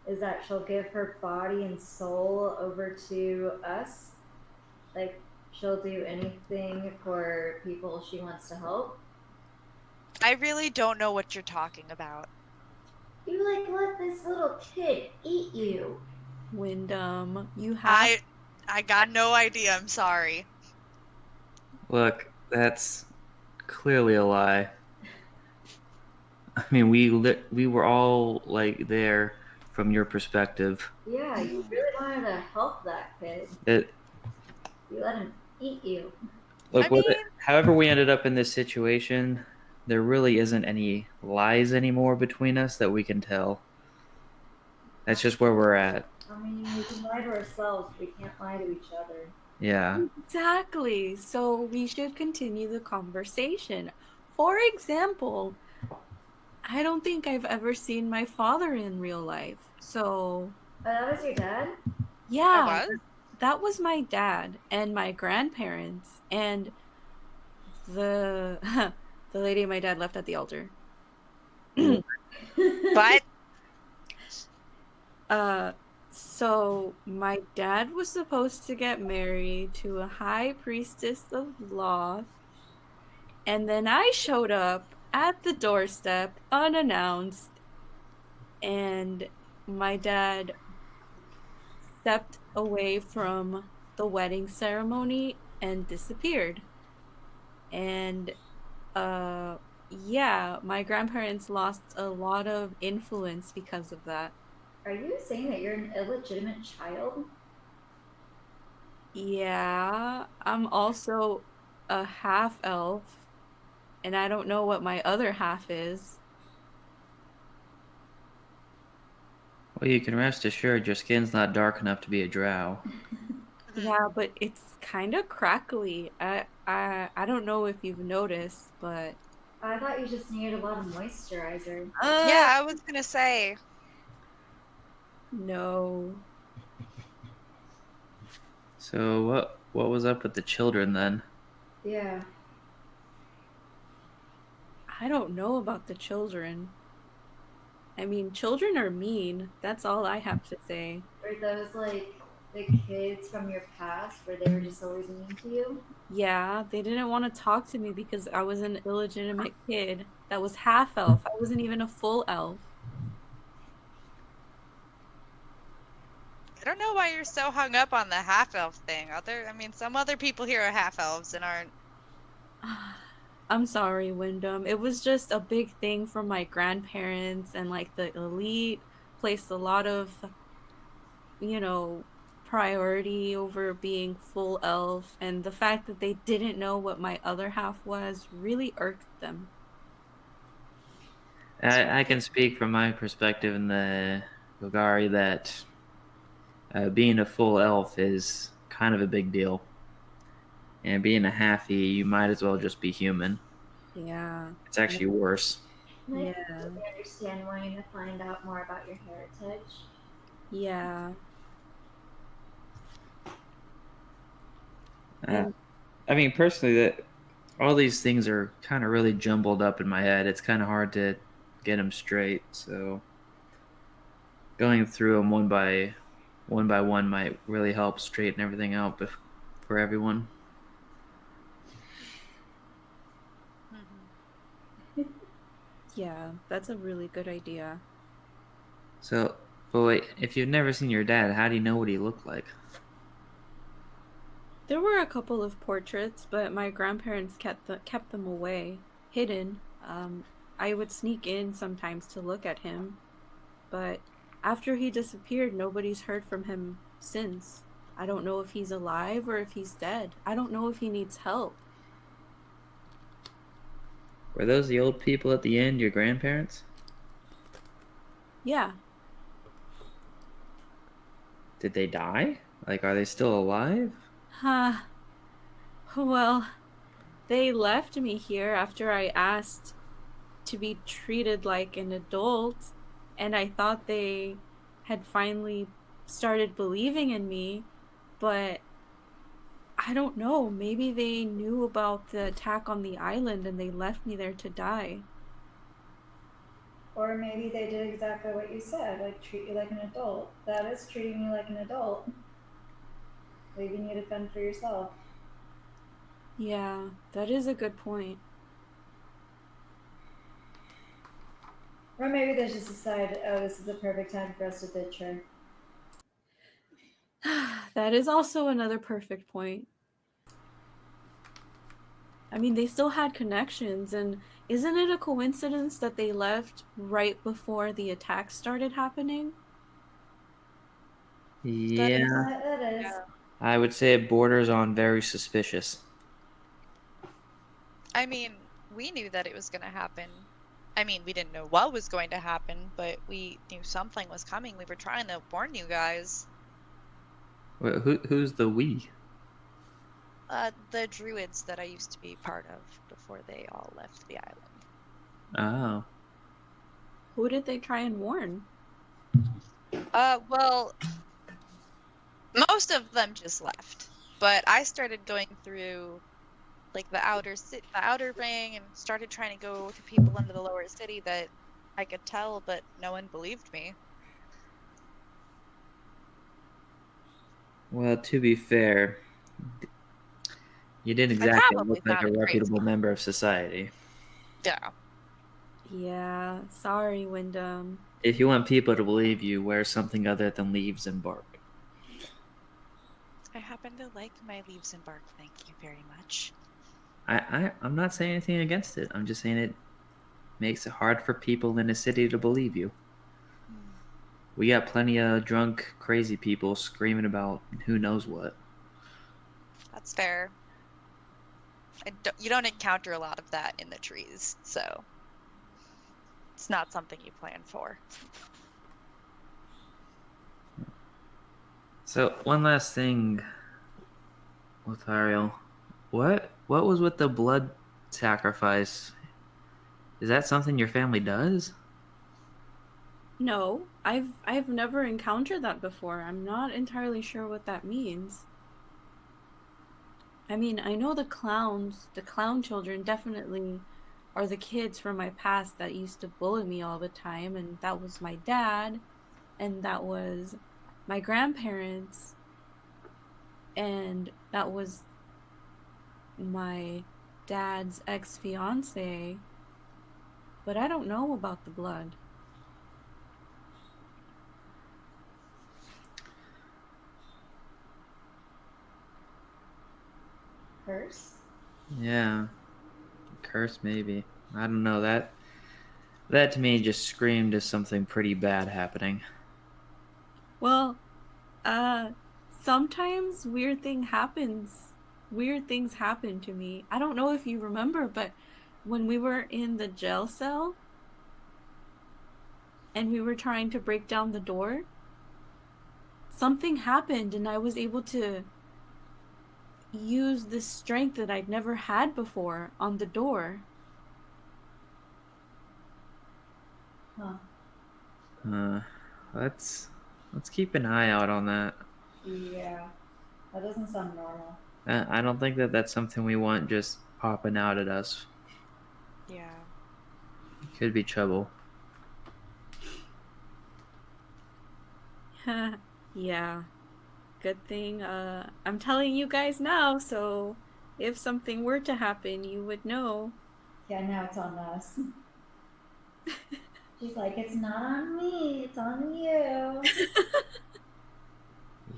is that she'll give her body and soul over to us? Like, she'll do anything for people she wants to help?
I really don't know what you're talking about.
You like let this little kid eat you.
Wyndham, you have
I got no idea. I'm sorry.
Look, that's clearly a lie. I mean, we were all like there from your perspective.
Yeah, you really wanted to help that kid. You let him eat you.
Look, however we ended up in this situation, there really isn't any lies anymore between us that we can tell. That's just where we're at.
I mean, we can lie to ourselves. We can't lie to each other.
Yeah.
Exactly. So we should continue the conversation. For example, I don't think I've ever seen my father in real life. So,
Oh, that was your dad?
yeah,
What?
that was my dad and my grandparents and the the lady my dad left at the altar.
But
So my dad was supposed to get married to a high priestess of Loth, And then I showed up at the doorstep unannounced, and my dad stepped away from the wedding ceremony and disappeared. And uh yeah, my grandparents lost a lot of influence because of that.
Are you saying that you're an illegitimate child?
Yeah, I'm also a half elf, and I don't know what my other half is.
Well, you can rest assured your skin's not dark enough to be a drow.
Mhm.
Yeah, but it's kind of crackly. I don't know if you've noticed, but
I thought you just needed a lot of moisturizer.
Yeah, I was gonna say.
no.
So what was up with the children then?
Yeah.
I don't know about the children. I mean, children are mean. That's all I have to say.
Were those like the kids from your past where they were just always mean to you?
Yeah, they didn't want to talk to me because I was an illegitimate kid that was half elf. I wasn't even a full elf.
I don't know why you're so hung up on the half elf thing. I mean, some other people here are half elves and aren't.
I'm sorry, Wyndham. It was just a big thing for my grandparents, and like the elite placed a lot of, you know, priority over being full elf, and the fact that they didn't know what my other half was really irked them.
I can speak from my perspective in the Golgari that being a full elf is kind of a big deal. And being a halfie, you might as well just be human.
Yeah.
It's actually worse.
And I
Yeah.
completely understand wanting to find out more about your heritage.
Yeah.
Uh,
And
I mean, personally, that all these things are kind of really jumbled up in my head. It's kind of hard to get them straight. So going through them one by one might really help straighten everything out for everyone.
Mhm.
yeah, that's a really good idea.
So, but wait, if you've never seen your dad, how do you know what he looked like?
There were a couple of portraits, but my grandparents kept them away, hidden. I would sneak in sometimes to look at him, but after he disappeared, nobody's heard from him since. I don't know if he's alive or if he's dead. I don't know if he needs help.
Were those the old people at the end, your grandparents?
Yeah.
Did they die? Like, are they still alive?
Huh. Well, they left me here after I asked to be treated like an adult, and I thought they had finally started believing in me, but I don't know. Maybe they knew about the attack on the island and they left me there to die.
Or maybe they did exactly what you said, like treat you like an adult. That is treating you like an adult, leaving you to fend for yourself.
Yeah, that is a good point.
Or maybe they just decided, oh, this is the perfect time for us to ditch her.
That is also another perfect point. I mean, they still had connections, and isn't it a coincidence that they left right before the attacks started happening?
That is,
Yeah,
That is.
yeah.
I would say it borders on very suspicious.
I mean, we knew that it was gonna happen. I mean, we didn't know what was going to happen, but we knew something was coming. We were trying to warn you guys.
Who's the we?
The druids that I used to be part of before they all left the island.
Oh,
Who did they try and warn?
Well, most of them just left. But I started going through like the outer ring, and started trying to go to people into the lower city that I could tell, but no one believed me.
well, to be fair, You didn't
I
exactly
probably
look like a
found it crazy.
reputable member of society.
Yeah.
Yeah, sorry, Wyndham.
If you want people to believe you, wear something other than leaves and bark.
I happen to like my leaves and bark, thank you very much.
I'm not saying anything against it. I'm just saying it makes it hard for people in a city to believe you.
Hmm.
We got plenty of drunk, crazy people screaming about who knows what.
That's fair. You don't encounter a lot of that in the trees, so it's not something you plan for.
So one last thing, Lothario. What was with the blood sacrifice? Is that something your family does?
No, I've never encountered that before. I'm not entirely sure what that means. I mean, I know the clown children definitely are the kids from my past that used to bully me all the time, and that was my dad, and that was my grandparents, and that was my dad's ex-fiance, but I don't know about the blood.
Curse?
Yeah, curse maybe. I don't know that to me just screamed of something pretty bad happening.
Well, sometimes weird things happen to me. I don't know if you remember, but when we were in the jail cell and we were trying to break down the door, something happened and I was able to use this strength that I'd never had before on the door.
Huh.
Let's keep an eye out on that.
Yeah. That doesn't sound normal.
I don't think that's something we want just popping out at us.
Yeah.
Could be trouble.
Yeah. Good thing I'm telling you guys now, so if something were to happen, you would know.
Yeah, now it's on us. She's like, it's not on me, it's on you.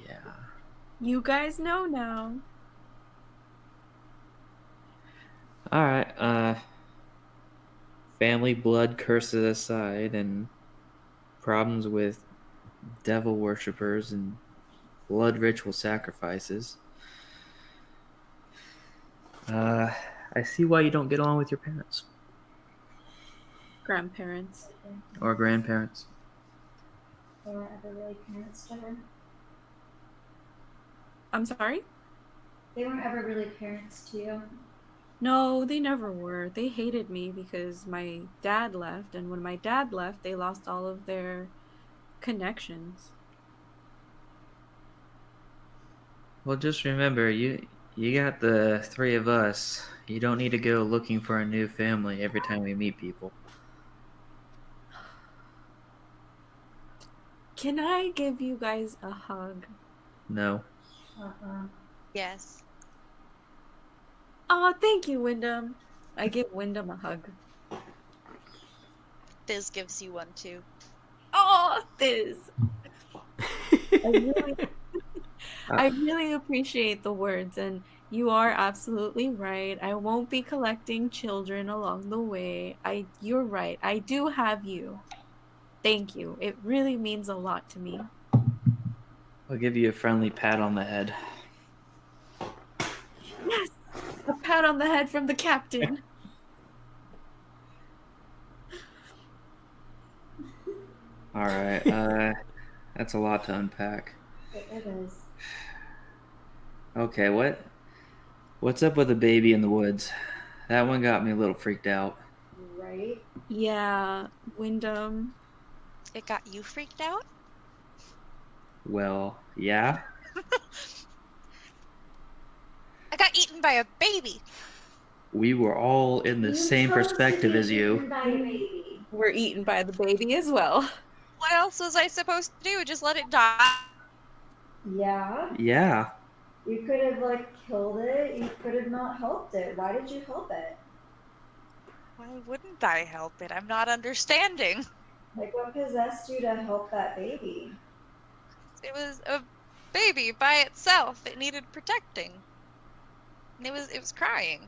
Yeah.
You guys know now.
All right. Family blood curses aside, and problems with devil worshippers and blood ritual sacrifices. I see why you don't get along with your parents
Grandparents.
or grandparents.
They weren't ever really parents to her.
I'm sorry?
They weren't ever really parents to you.
No, they never were. They hated me because my dad left, and when my dad left, they lost all of their connections.
Well, just remember, you got the three of us. You don't need to go looking for a new family every time we meet people.
Can I give you guys a hug?
No.
Yes.
Oh, thank you, Wyndham. I give Wyndham a hug.
Fizz gives you one too.
Oh, Fizz! I really appreciate the words, and you are absolutely right. I won't be collecting children along the way. You're right. I do have you. Thank you. It really means a lot to me.
I'll give you a friendly pat on the head.
Yes! A pat on the head from the captain.
All right. That's a lot to unpack.
It is.
Okay, what's up with the baby in the woods? That one got me a little freaked out.
Right?
Yeah, Wyndham.
It got you freaked out?
Well, yeah.
I got eaten by a baby.
We were all in the
You
same
chose to
perspective
be
as
eaten
you.
by a baby.
We're eaten by the baby as well.
What else was I supposed to do? Just let it die?
Yeah.
Yeah.
You could have like killed it. You could have not helped it. Why did you help it?
Why wouldn't I help it? I'm not understanding.
Like what possessed you to help that baby?
It was a baby by itself. It needed protecting. And it was crying.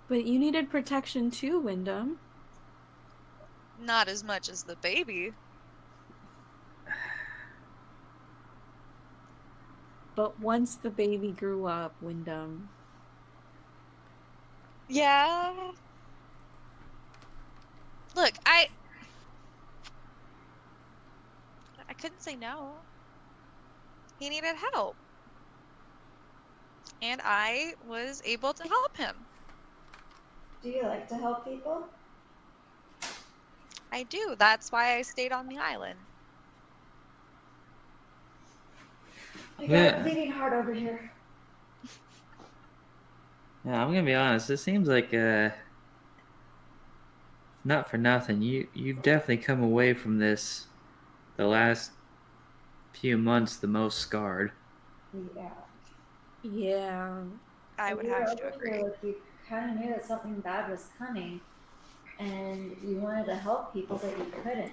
But you needed protection too, Wyndham.
Not as much as the baby.
But once the baby grew up, Wyndham.
Yeah. Look, I couldn't say no. He needed help. And I was able to help him.
Do you like to help people?
I do. That's why I stayed on the island.
I got
Yeah.
a bleeding heart over here.
Yeah, I'm gonna be honest. It seems like not for nothing. You've definitely come away from this the last few months the most scarred.
Yeah.
Yeah.
I
When
would
you were
have to
over here,
agree.
like you kind of knew that something bad was coming, and you wanted to help people, but you couldn't.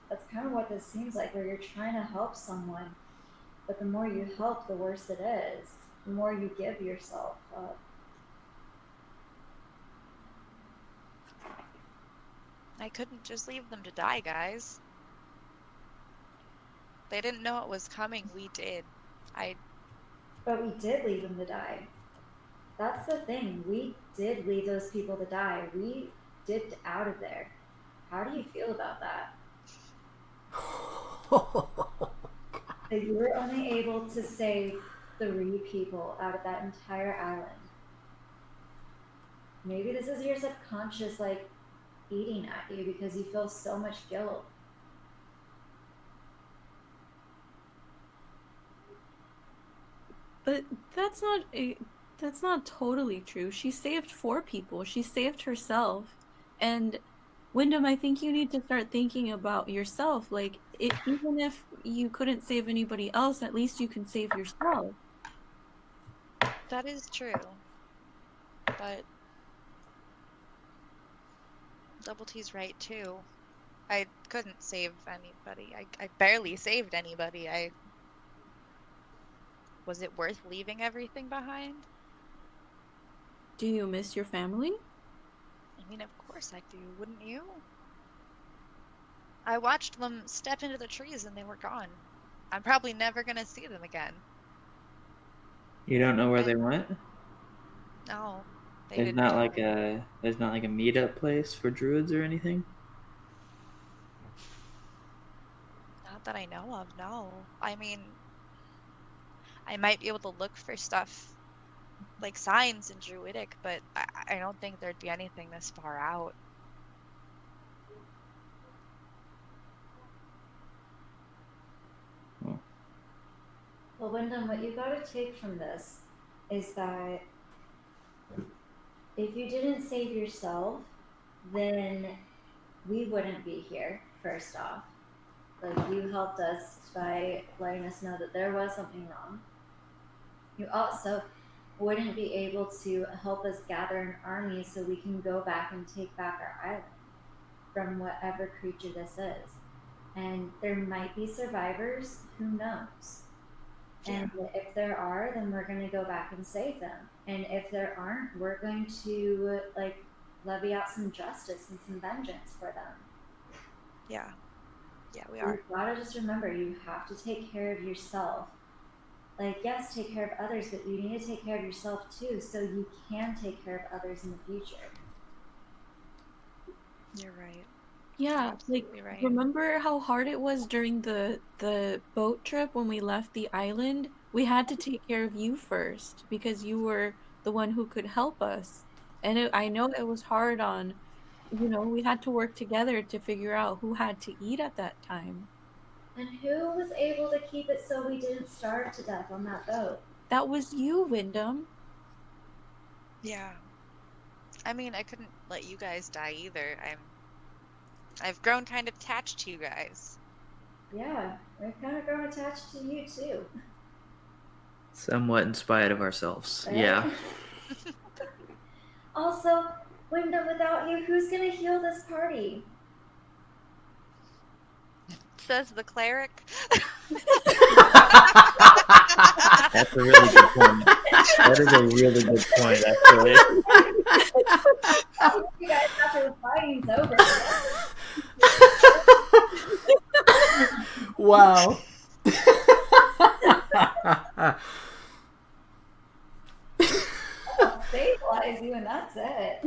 That's kind of what this seems like, where you're trying to help someone, but the more you help, the worse it is. The more you give yourself up.
I couldn't just leave them to die, guys. They didn't know it was coming. We did.
But we did leave them to die. That's the thing. We did leave those people to die. We dipped out of there. How do you feel about that? That you were only able to save 3 people out of that entire island. Maybe this is your subconscious, like, eating at you because you feel so much guilt.
But that's not totally true. She saved 4 people. She saved herself. And Wyndham, I think you need to start thinking about yourself. Like even if you couldn't save anybody else, at least you can save yourself.
That is true. But Double T's right too. I couldn't save anybody. I barely saved anybody. Was it worth leaving everything behind?
Do you miss your family?
I mean, of course I do, wouldn't you? I watched them step into the trees and they were gone. I'm probably never gonna see them again.
You don't know where they
And
went?
no, they
There's
didn't
not
tell
like
me.
a meetup place for druids or anything?
Not that I know of, no. I mean, I might be able to look for stuff like signs in Druidic, but I don't think there'd be anything this far out.
Oh.
Well, Wyndham, what you gotta take from this is that if you didn't save yourself, then we wouldn't be here, first off. Like, you helped us by letting us know that there was something wrong. You also wouldn't be able to help us gather an army so we can go back and take back our island from whatever creature this is. And there might be survivors, who knows?
Yeah.
And if there are, then we're going to go back and save them. And if there aren't, we're going to like levy out some justice and some vengeance for them.
Yeah. Yeah, we
You've
are.
got to just remember, you have to take care of yourself. Like, yes, take care of others, but you need to take care of yourself too, so you can take care of others in the future.
You're right.
Yeah, like
Absolutely right.
remember how hard it was during the boat trip when we left the island? We had to take care of you first because you were the one who could help us. And I know it was hard on, we had to work together to figure out who had to eat at that time.
And who was able to keep it so we didn't starve to death on that boat?
That was you, Wyndham.
Yeah. I mean, I couldn't let you guys die either. I've grown kind of attached to you guys.
Yeah, we've kind of grown attached to you too.
Somewhat in spite of ourselves.
Right?
Yeah.
Also, Wyndham, without you, who's gonna heal this party?
Says the cleric.
That's a really good point. That is a really good point, actually.
You guys after the fighting's over.
Wow.
I'll stabilize you and that's it.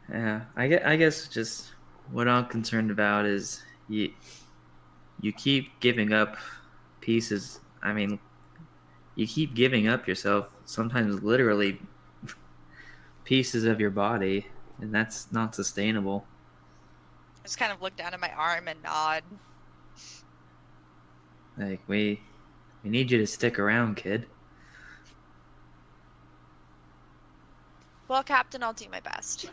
Yeah, I guess just what I'm concerned about is you keep giving up pieces. I mean, you keep giving up yourself, sometimes literally pieces of your body, and that's not sustainable.
I just kind of look down at my arm and nod.
Like we need you to stick around, kid.
Well, Captain, I'll do my best.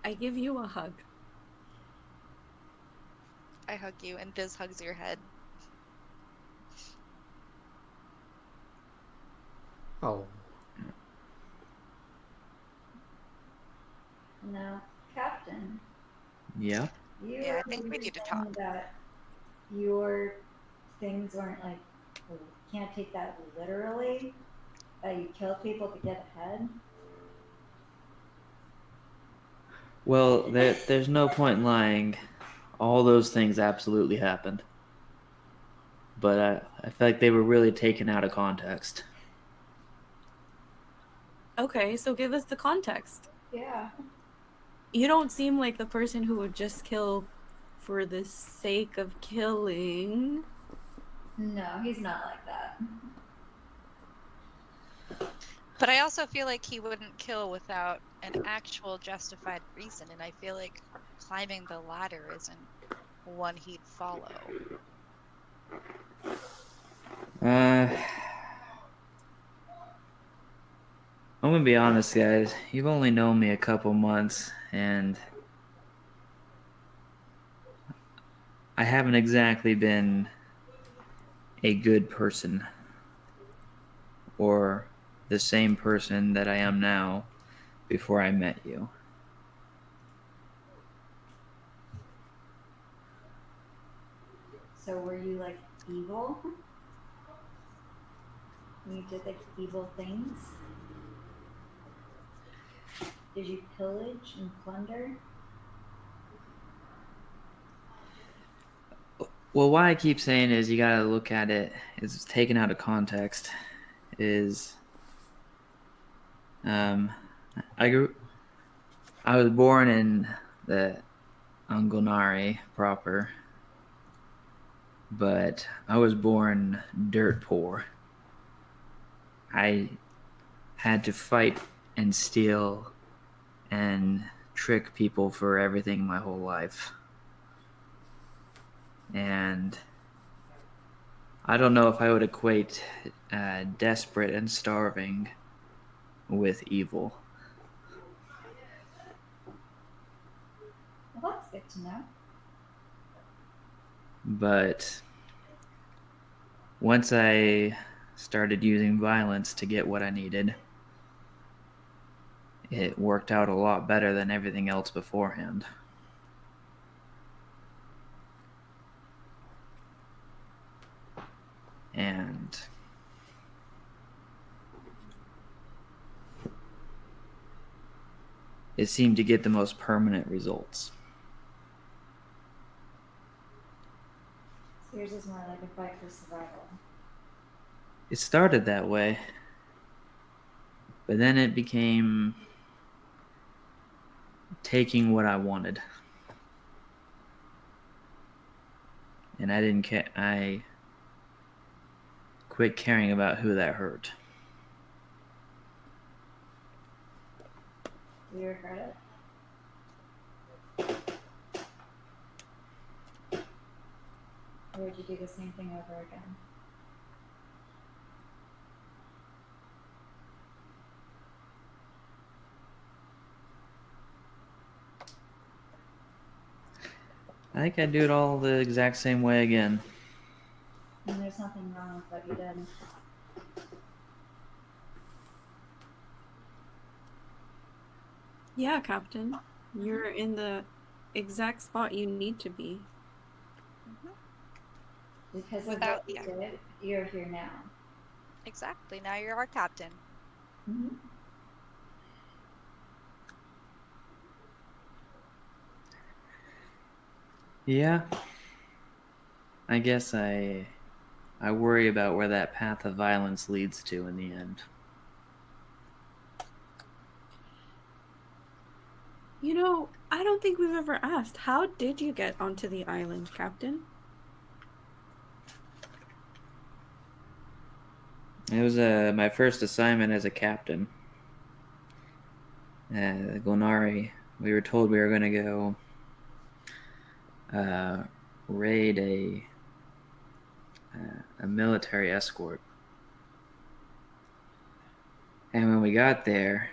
I give you a hug.
I hug you, and Biz hugs your head.
Oh.
No, Captain.
Yeah.
You
Yeah, I think we need to talk.
saying that your things weren't like, well, you can't take that literally, that you kill people to get ahead.
Well, there's no point in lying. All those things absolutely happened. But I feel like they were really taken out of context.
Okay, so give us the context.
Yeah.
You don't seem like the person who would just kill for the sake of killing.
No, he's not like that.
But I also feel like he wouldn't kill without an actual justified reason, and I feel like climbing the ladder isn't one he'd follow.
I'm gonna be honest, guys. You've only known me a couple months, and I haven't exactly been a good person, or the same person that I am now before I met you.
So were you like evil? You did like evil things? Did you pillage and plunder?
Well, what I keep saying is you gotta look at it, it's taken out of context, is I was born in the Angonari proper, but I was born dirt poor. I had to fight and steal and trick people for everything my whole life. And I don't know if I would equate desperate and starving with evil.
Well, that's good to know.
But once I started using violence to get what I needed, it worked out a lot better than everything else beforehand. And it seemed to get the most permanent results.
So yours is more like a fight for survival.
It started that way, but then it became taking what I wanted. And I didn't care. I quit caring about who that hurt.
Do you regret it? Or would you do the same thing over again?
I think I'd do it all the exact same way again.
And there's nothing wrong with what you did.
Yeah, Captain. You're in the exact spot you need to be.
Because of
Without-
what you
yeah.
did, you're here now.
Exactly. Now you're our captain.
Mm-hmm.
Yeah. I guess I worry about where that path of violence leads to in the end.
You know, I don't think we've ever asked, how did you get onto the island, Captain?
It was my first assignment as a captain. The Glenari, we were told we were going to go raid a military escort. And when we got there,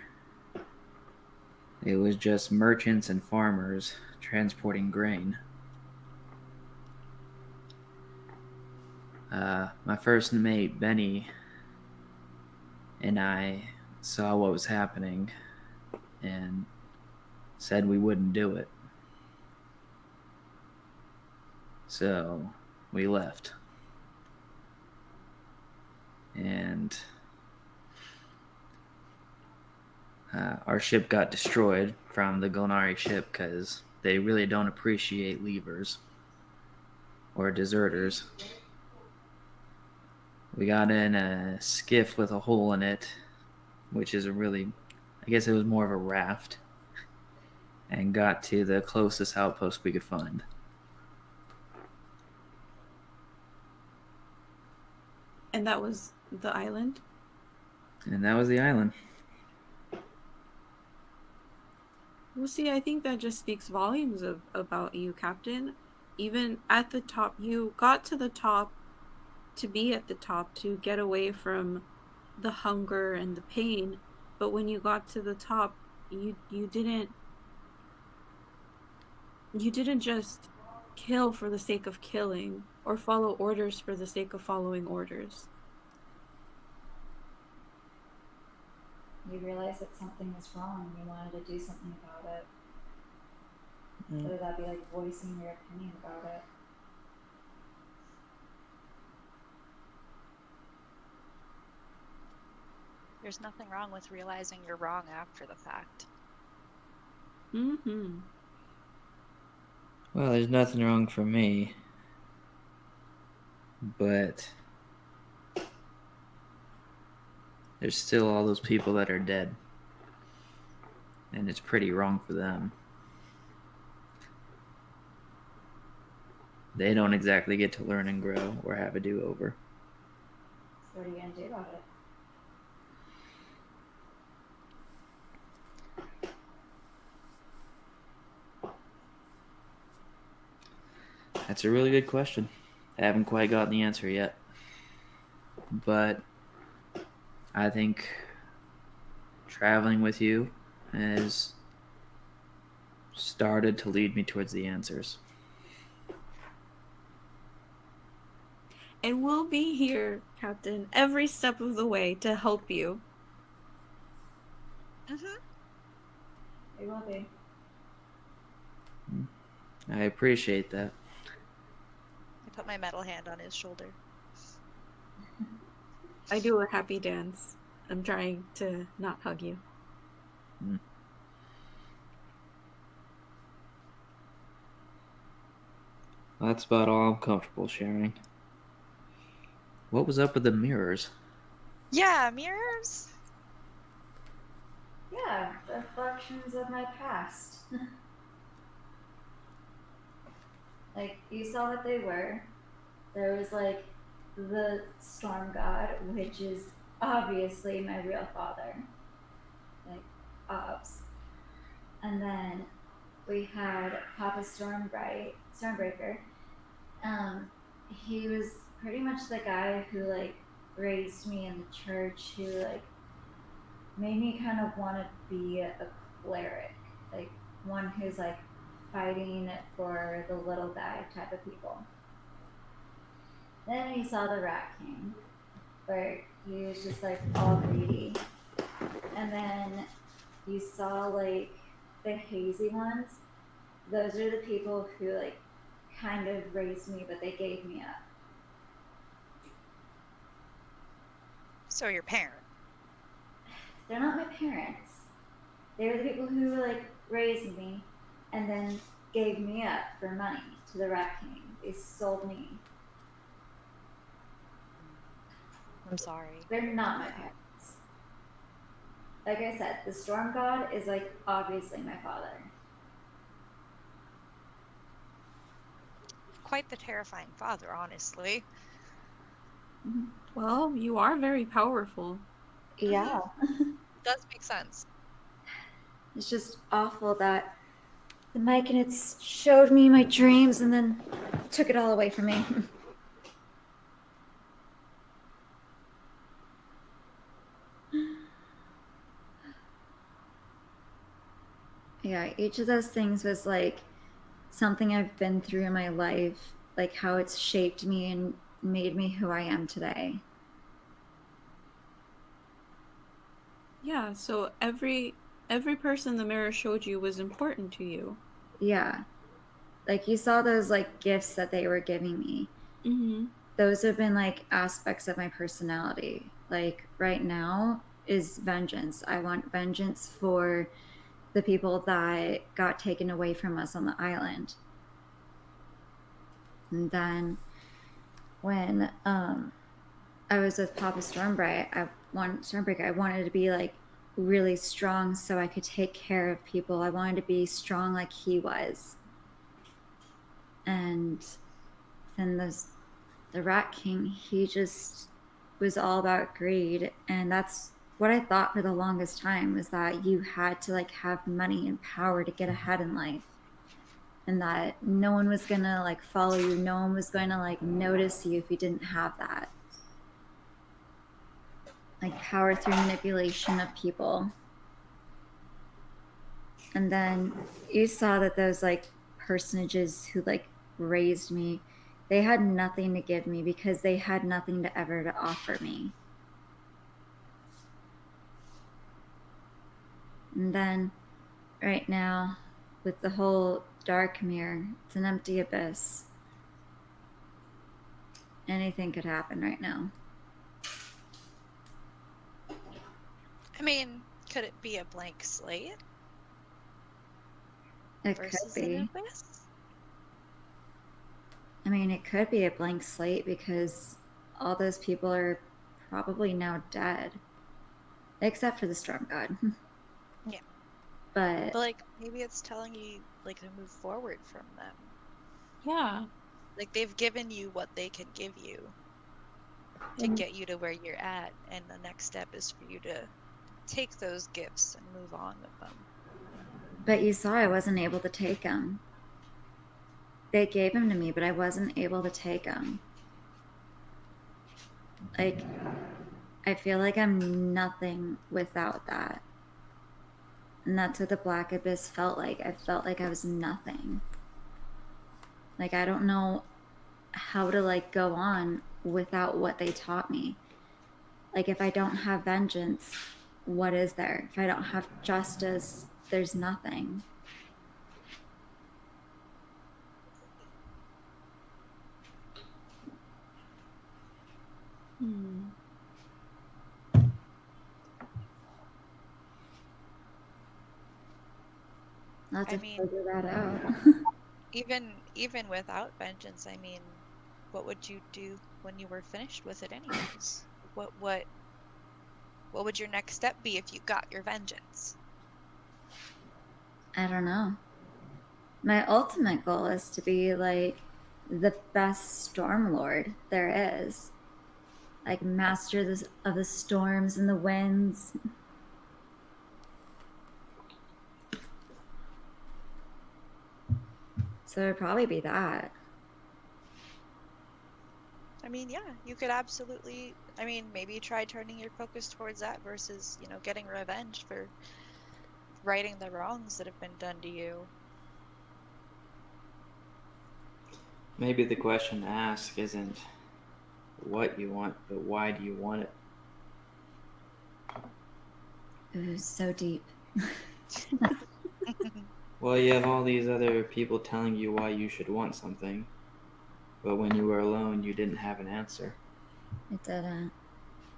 it was just merchants and farmers transporting grain. My first mate, Benny, and I saw what was happening and said we wouldn't do it. So we left. And our ship got destroyed from the Glenari ship because they really don't appreciate leavers or deserters. We got in a skiff with a hole in it, which is I guess it was more of a raft, and got to the closest outpost we could find.
And that was the island?
And that was the island.
Well, see, I think that just speaks volumes about you, Captain. Even at the top, you got to the top to be at the top, to get away from the hunger and the pain. But when you got to the top, you didn't just kill for the sake of killing or follow orders for the sake of following orders.
You realized that something was wrong and you wanted to do something about it. Whether that be like voicing your opinion about it.
There's nothing wrong with realizing you're wrong after the fact.
Mm-hmm.
Well, there's nothing wrong for me. But there's still all those people that are dead. And it's pretty wrong for them. They don't exactly get to learn and grow or have a do-over.
So what are you going to do about it?
That's a really good question. I haven't quite gotten the answer yet. But I think traveling with you has started to lead me towards the answers.
And we'll be here, Captain, every step of the way to help you.
It will be.
I appreciate that.
I put my metal hand on his shoulder.
I do a happy dance. I'm trying to not hug you.
That's about all I'm comfortable sharing. What was up with the mirrors?
Yeah, mirrors.
Yeah, reflections of my past. Like, you saw what they were. There was, like, the storm god, which is obviously my real father. Like, obs. And then we had Papa Stormbreaker. He was pretty much the guy who, like, raised me in the church, who, like, made me kind of want to be a cleric. Like, one who's, like, fighting for the little guy type of people. Then we saw the Rat King, where he was just like all greedy. And then you saw like the hazy ones. Those are the people who like kind of raised me, but they gave me up.
So your parent.
They're not my parents. They were the people who like raised me and then gave me up for money to the Rat King. They sold me.
I'm sorry.
They're not my parents. Like I said, the Storm God is like obviously my father.
Quite the terrifying father, honestly.
Well, you are very powerful.
Yeah.
Does make sense.
It's just awful that the Myconids showed me my dreams and then took it all away from me. Yeah, each of those things was like something I've been through in my life, like how it's shaped me and made me who I am today.
Yeah, so every person the mirror showed you was important to you.
Yeah. Like you saw those like gifts that they were giving me.
Mm-hmm.
Those have been like aspects of my personality. Like right now is vengeance. I want vengeance for the people that got taken away from us on the island. And then when I was with Papa Stormbreaker, I wanted to be like really strong so I could take care of people. I wanted to be strong like he was. And then the Rat King, he just was all about greed, and that's what I thought for the longest time, was that you had to like have money and power to get ahead in life, and that no one was gonna like follow you, no one was going to like notice you if you didn't have that, like power through manipulation of people. And then you saw that those like personages who like raised me, they had nothing to give me because they had nothing to ever to offer me. And then right now, with the whole dark mirror, it's an empty abyss. Anything could happen right now.
I mean, could it be a blank slate
It
versus
could be.
an abyss?
I mean, it could be a blank slate because all those people are probably now dead. Except for the Storm God.
Yeah.
But
like maybe it's telling you like to move forward from them.
Yeah.
Like they've given you what they can give you to get you to where you're at, and the next step is for you to take those gifts and move on with them.
But you saw I wasn't able to take them. They gave them to me, but I wasn't able to take them. Like, I feel like I'm nothing without that. And that's what the Black Abyss felt like. I felt like I was nothing. Like, I don't know how to, like, go on without what they taught me. Like, if I don't have vengeance, what is there? If I don't have justice, there's nothing. I'll have to figure that out.
even without vengeance, I mean, what would you do when you were finished with it anyways? What would your next step be if you got your vengeance?
I don't know. My ultimate goal is to be like the best storm lord there is. Like master of the storms and the winds. So it'd probably be that.
I mean, yeah, you could absolutely, I mean, maybe try turning your focus towards that versus, getting revenge for righting the wrongs that have been done to you.
Maybe the question to ask isn't what you want, but why do you want it?
Ooh, so deep.
Well, you have all these other people telling you why you should want something, but when you were alone, you didn't have an answer.
It didn't.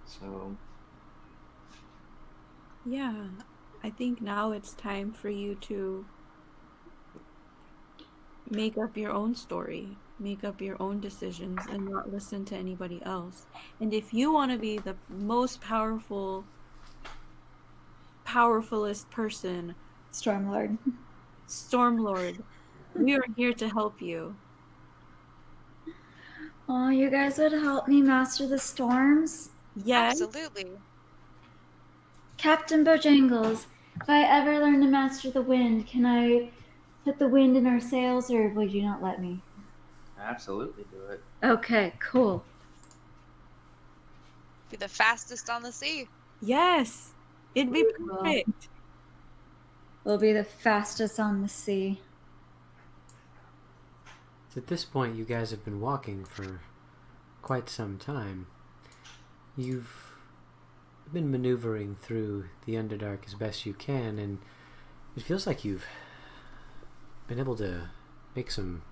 So,
Yeah, I think now it's time for you to make up your own story, make up your own decisions, and not listen to anybody else. And if you want to be the most powerfulest person,
Stormlord.
Stormlord, we are here to help you.
Oh, you guys would help me master the storms?
Yes,
Absolutely.
Captain Bojangles, if I ever learn to master the wind, can I put the wind in our sails, or would you not let me?
absolutely do it.
Okay, cool.
Be the fastest on the sea.
yes, it'd be perfect.
We'll be the fastest on the sea.
At this point, you guys have been walking for quite some time. You've been maneuvering through the Underdark as best you can, and it feels like you've been able to make some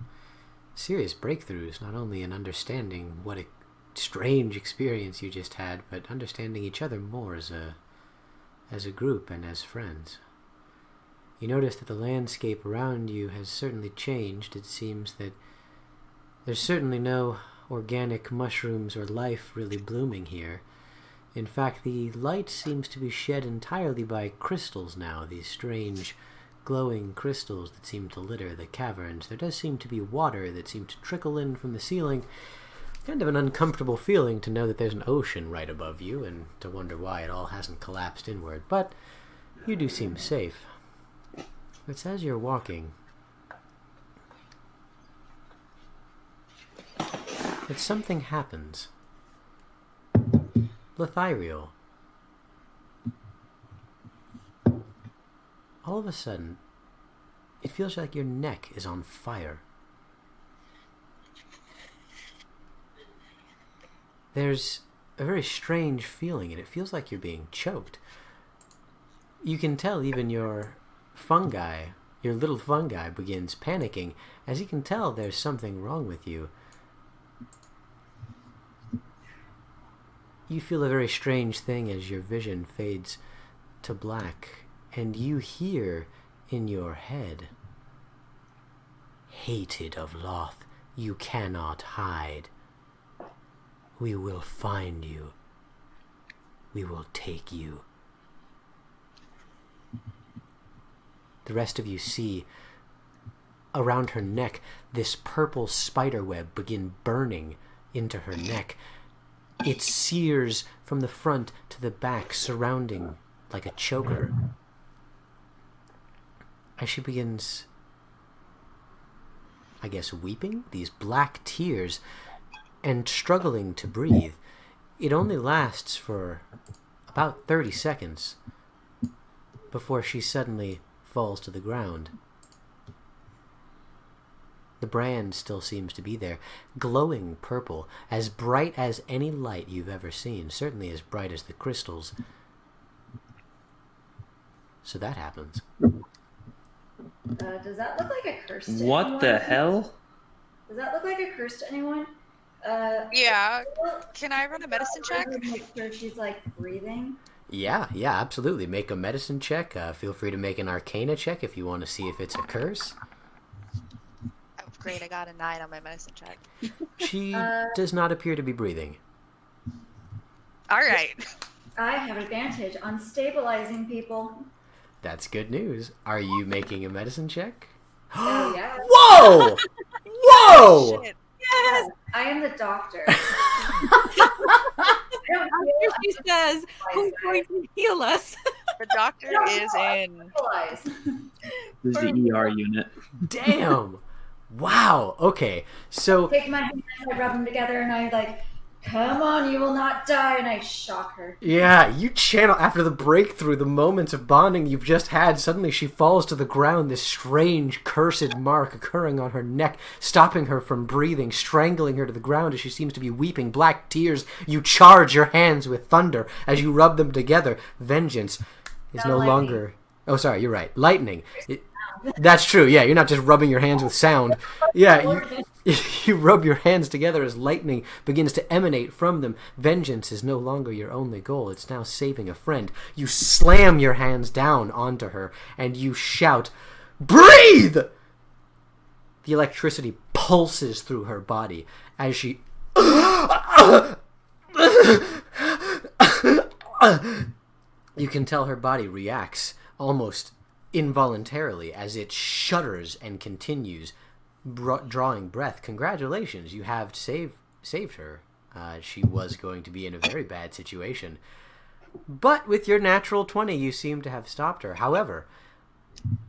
serious breakthroughs, not only in understanding what a strange experience you just had, but understanding each other more as a group and as friends. You notice that the landscape around you has certainly changed. It seems that there's certainly no organic mushrooms or life really blooming here. In fact, the light seems to be shed entirely by crystals now, these strange glowing crystals that seem to litter the caverns. There does seem to be water that seems to trickle in from the ceiling. Kind of an uncomfortable feeling to know that there's an ocean right above you and to wonder why it all hasn't collapsed inward. But you do seem safe. It's as you're walking that something happens. Lithiriel. All of a sudden, it feels like your neck is on fire. There's a very strange feeling, and it feels like you're being choked. You can tell even your little fungi begins panicking, as you can tell there's something wrong with you. You feel a very strange thing as your vision fades to black, and you hear in your head, "Hated of Loth, you cannot hide. We will find you. We will take you." The rest of you see, around her neck, this purple spider web begin burning into her neck. It sears from the front to the back, surrounding like a choker. As she begins, I guess, weeping, these black tears, and struggling to breathe, it only lasts for about 30 seconds before she suddenly falls to the ground. The brand still seems to be there, glowing purple, as bright as any light you've ever seen, certainly as bright as the crystals. So that happens.
Does that look like a curse to
What
anyone?
the hell?
Does that look like a curse to anyone?
Yeah. Can I run a medicine check?
Make sure she's like breathing.
Yeah, absolutely. Make a medicine check. Feel free to make an arcana check if you want to see if it's a curse.
Oh, great. I got a 9 on my medicine check.
She does not appear to be breathing.
All right.
I have advantage on stabilizing people.
That's good news. Are you making a medicine check?
Oh yeah.
Whoa! Whoa!
Shit.
Yes!
I am the doctor. I don't
After she says, "Who's going to heal us?"
The doctor is in.
realize.
This is the ER unit.
Damn! Wow. Okay. So
Take my hands, I rub them together, and I like Come on, you will not die, and I shock her.
Yeah, you channel after the breakthrough, the moments of bonding you've just had. Suddenly she falls to the ground, this strange, cursed mark occurring on her neck, stopping her from breathing, strangling her to the ground as she seems to be weeping black tears. You charge your hands with thunder as you rub them together. Vengeance is no
lightning.
longer... Oh, sorry, you're right. Lightning. That's true, yeah, you're not just rubbing your hands with sound. Yeah, you rub your hands together as lightning begins to emanate from them. Vengeance is no longer your only goal. It's now saving a friend. You slam your hands down onto her, and you shout, "Breathe!" The electricity pulses through her body as she... You can tell her body reacts almost involuntarily as it shudders and continues drawing breath. Congratulations, you have saved her. She was going to be in a very bad situation, but with your natural 20 you seem to have stopped her. However,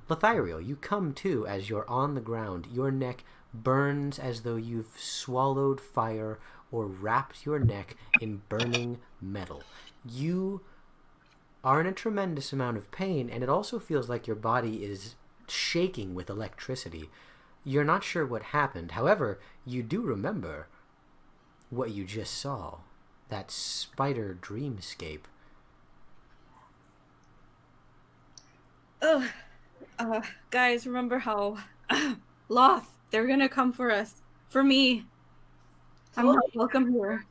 Lethiriel, you come to as you're on the ground. Your neck burns as though you've swallowed fire or wrapped your neck in burning metal. You are in a tremendous amount of pain, and it also feels like your body is shaking with electricity. You're not sure what happened. However, you do remember what you just saw. That spider dreamscape.
Guys, remember how Loth, they're gonna come for us. For me. I'm not welcome here.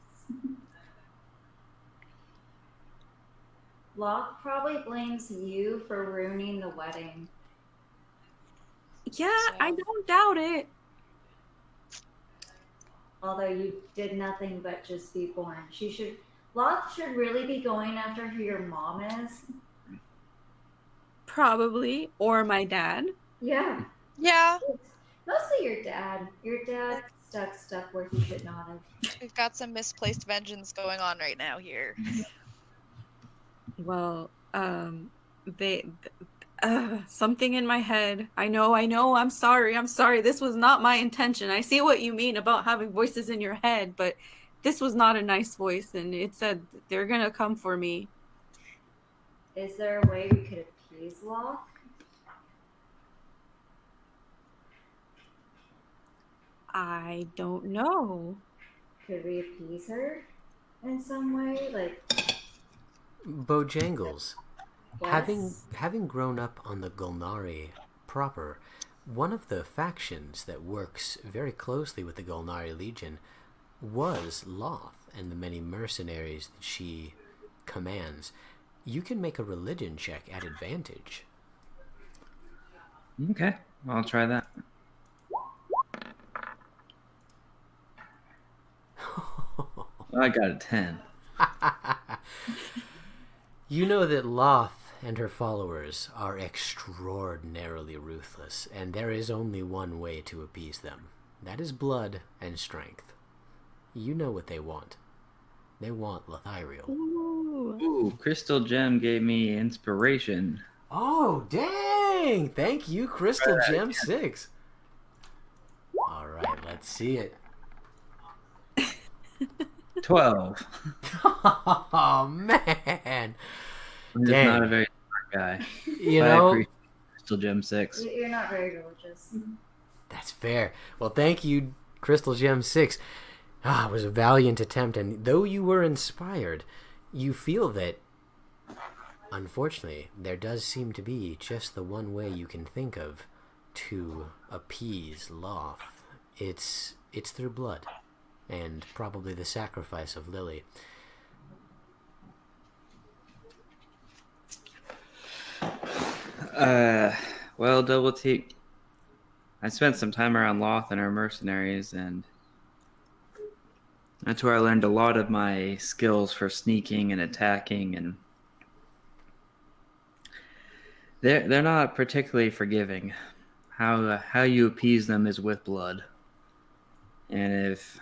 Locke probably blames you for ruining the wedding.
Yeah, I don't doubt it.
Although you did nothing but just be born. Locke should really be going after who your mom is.
Probably. Or my dad.
Yeah.
Yeah.
Mostly your dad. Your dad stuck stuff where he should not have.
We've got some misplaced vengeance going on right now here.
Well, something in my head. I know, I'm sorry. This was not my intention. I see what you mean about having voices in your head, but this was not a nice voice, and it said they're gonna come for me.
Is there a way we could appease Locke?
I don't know.
Could we appease her in some way? Like,
Bojangles.
yes?
Having grown up on the Gulnari proper, one of the factions that works very closely with the Gulnari Legion was Loth and the many mercenaries that she commands. You can make a religion check at advantage.
Okay, I'll try that. I got a 10.
You know that Loth and her followers are extraordinarily ruthless, and there is only one way to appease them. That is blood and strength. You know what they want. They want Lethiriel.
Ooh, Crystal Gem gave me inspiration.
Oh, dang! Thank you, Crystal Gem 6. Alright, let's see it.
12.
Oh, man!
I'm just not a very smart guy.
You
But I
know,
appreciate Crystal Gem 6.
You're not very religious.
that's fair. Well, thank you, Crystal Gem 6. It was a valiant attempt, and though you were inspired, you feel that, unfortunately, there does seem to be just the one way you can think of to appease Loth. It's through blood, and probably the sacrifice of Lily.
Well, Double T, I spent some time around Loth and her mercenaries, and that's where I learned a lot of my skills for sneaking and attacking, and they're not particularly forgiving. How you appease them is with blood. And if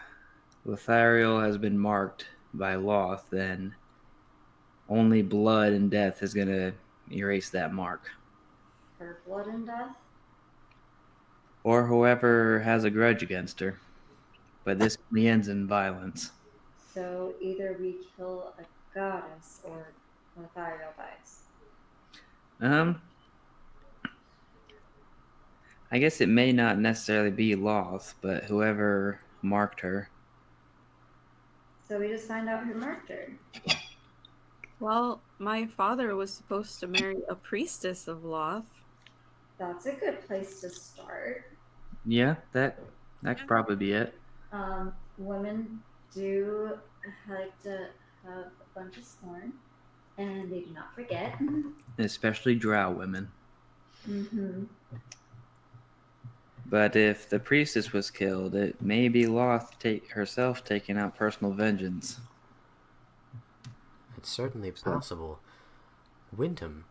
Lethiriel has been marked by Loth, then only blood and death is going to erase that mark.
Her blood and death?
Or whoever has a grudge against her. But this only ends in violence.
So either we kill a goddess or Lothario dies.
I guess it may not necessarily be Loth, but whoever marked her.
So we just find out who marked her.
Well, my father was supposed to marry a priestess of Loth.
That's a good place to start.
Yeah, that could probably be it.
Women do like to have a bunch of scorn, and they do not forget.
Especially drow women.
Mm-hmm.
But if the priestess was killed, it may be Loth herself taking out personal vengeance.
It's certainly possible. Wyndham,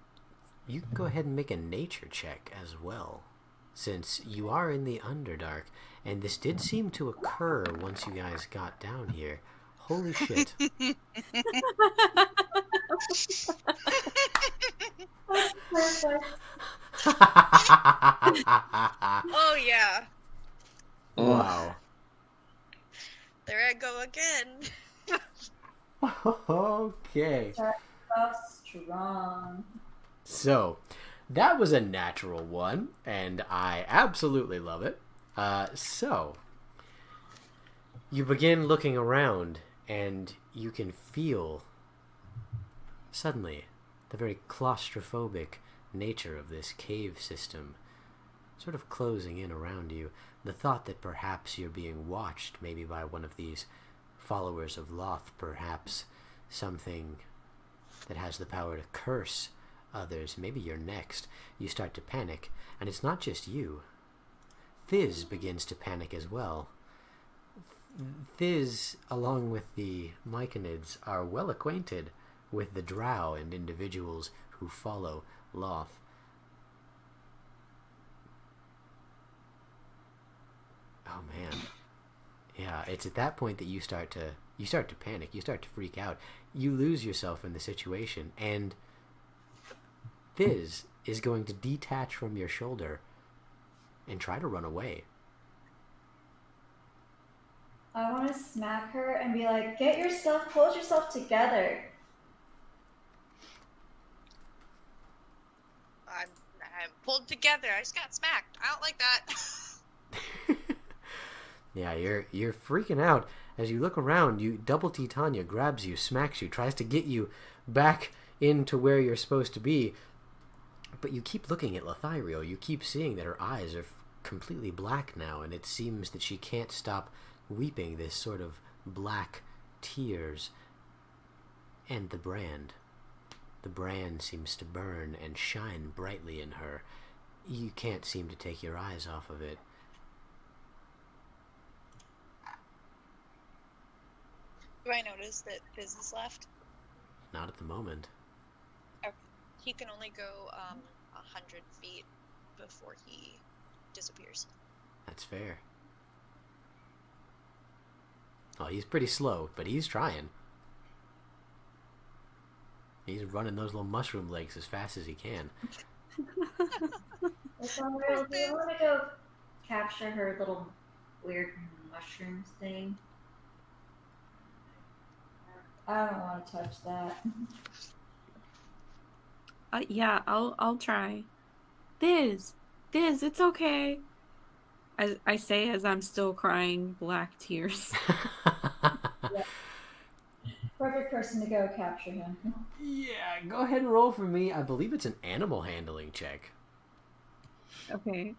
you can go ahead and make a nature check as well, since you are in the Underdark, and this did seem to occur once you guys got down here. Holy shit.
Perfect.
Oh yeah,
Wow.
there I go again.
Okay.
Start off strong.
So, that was a natural one, and I absolutely love it. So, you begin looking around, and you can feel, suddenly, the very claustrophobic nature of this cave system sort of closing in around you. The thought that perhaps you're being watched, maybe by one of these followers of Loth, perhaps something that has the power to curse others. Maybe you're next. You start to panic, and it's not just you. Thiz begins to panic as well. Thiz, along with the Myconids, are well acquainted with the drow and individuals who follow Loth. Oh man. Yeah, it's at that point that you start to panic, you start to freak out. You lose yourself in the situation, and Thiz is going to detach from your shoulder and try to run away.
I want to smack her and be like, hold yourself together.
I'm pulled together. I just got smacked. I don't like that.
Yeah, you're freaking out as you look around. You Double Titania grabs you, smacks you, tries to get you back into where you're supposed to be. But you keep looking at Lothario. You keep seeing that her eyes are completely black now, and it seems that she can't stop weeping this sort of black tears. And the brand seems to burn and shine brightly in her. You can't seem to take your eyes off of it.
Do I notice that Fizz is left?
Not at the moment.
Okay. He can only go 100 feet before he disappears.
That's fair. Oh, he's pretty slow, but he's trying. He's running those little mushroom legs as fast as he can.
It's unreal. Do you want to go capture her little weird mushrooms thing? I don't want to touch that.
Yeah, I'll try. Thiz, it's okay. I say as I'm still crying black tears.
Yeah. Perfect person to go capture him.
Yeah, go ahead and roll for me. I believe it's an animal handling check.
Okay.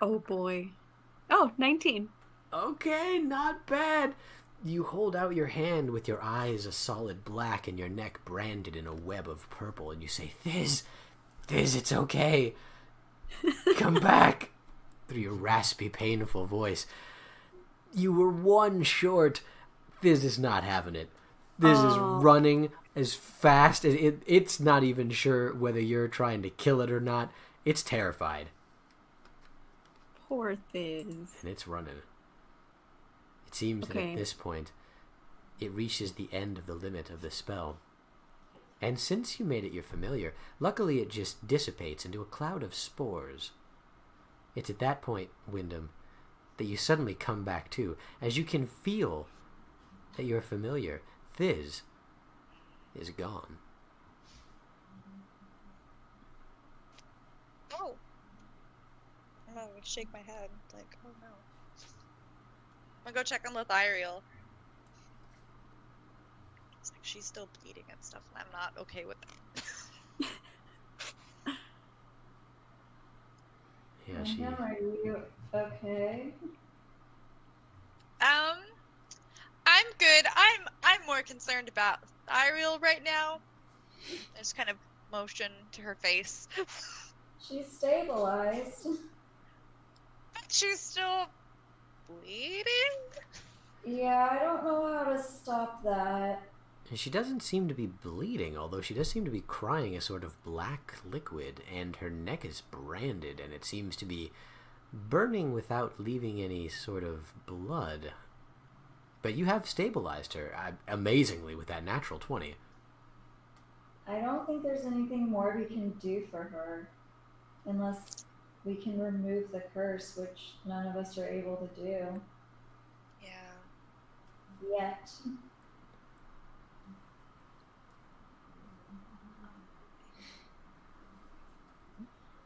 Oh boy. Oh, 19.
Okay, not bad. You hold out your hand with your eyes a solid black and your neck branded in a web of purple, and you say, Thiz, it's okay. Come back. Through your raspy, painful voice. You were one short. Thiz is not having it. Thiz is running as fast as it's not even sure whether you're trying to kill it or not. It's terrified.
Poor Thiz.
And it's running. It seems that at this point, it reaches the end of the limit of the spell. And since you made it your familiar, luckily it just dissipates into a cloud of spores. It's at that point, Wyndham, that you suddenly come back to, as you can feel that you're familiar. Thiz is gone.
Oh. I'm gonna shake my head, like, oh no. I'm gonna go check on Lyria. It's like she's still bleeding and stuff, and I'm not okay with that.
Yeah, she...
Are you okay?
I'm good. I'm more concerned about Lyria right now. I just kind of motion to her face.
She's stabilized.
But she's still bleeding?
Yeah, I don't know how to stop that.
She doesn't seem to be bleeding, although she does seem to be crying a sort of black liquid, and her neck is branded, and it seems to be burning without leaving any sort of blood. But you have stabilized her, amazingly, with that natural 20.
I don't think there's anything more we can do for her. Unless we can remove the curse, which none of us are able to do.
Yeah.
Yet.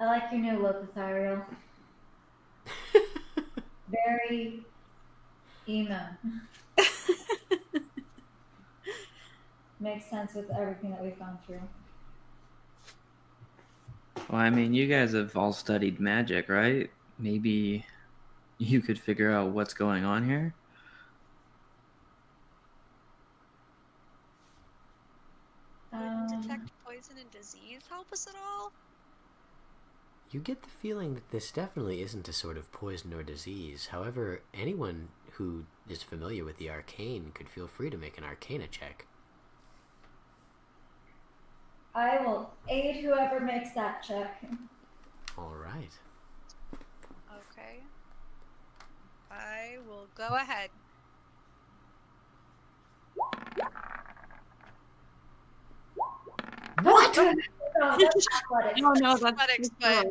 I like your new look, Ethereal. Very emo. Makes sense with everything that we've gone through.
Well, I mean, you guys have all studied magic, right? Maybe you could figure out what's going on here?
Detect poison and disease help us at all?
You get the feeling that this definitely isn't a sort of poison or disease. However, anyone who is familiar with the arcane could feel free to make an arcana check.
I will aid whoever makes that check.
All right.
Okay. I will go ahead.
What?
No, that's athletics.
Oh no, that's
Athletics, but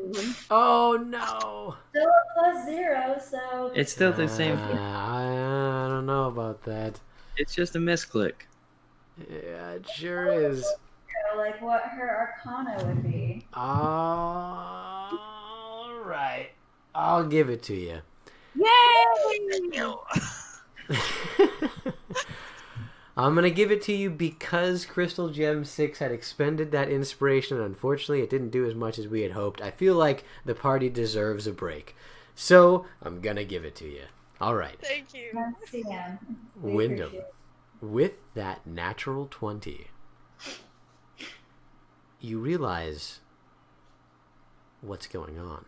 Oh no!
Still a +0, so
It's still the same.
I don't know about that.
It's just a misclick.
Yeah, it sure is.
like what her arcana would be.
All right, I'll give it to you.
Yay!
I'm gonna give it to you because Crystal Gem 6 had expended that inspiration, and unfortunately it didn't do as much as we had hoped. I feel like the party deserves a break, so I'm gonna give it to you. All right.
Thank you.
Merci, Anne. We
Wyndham,
appreciate it.
with that natural 20, you realize what's going on.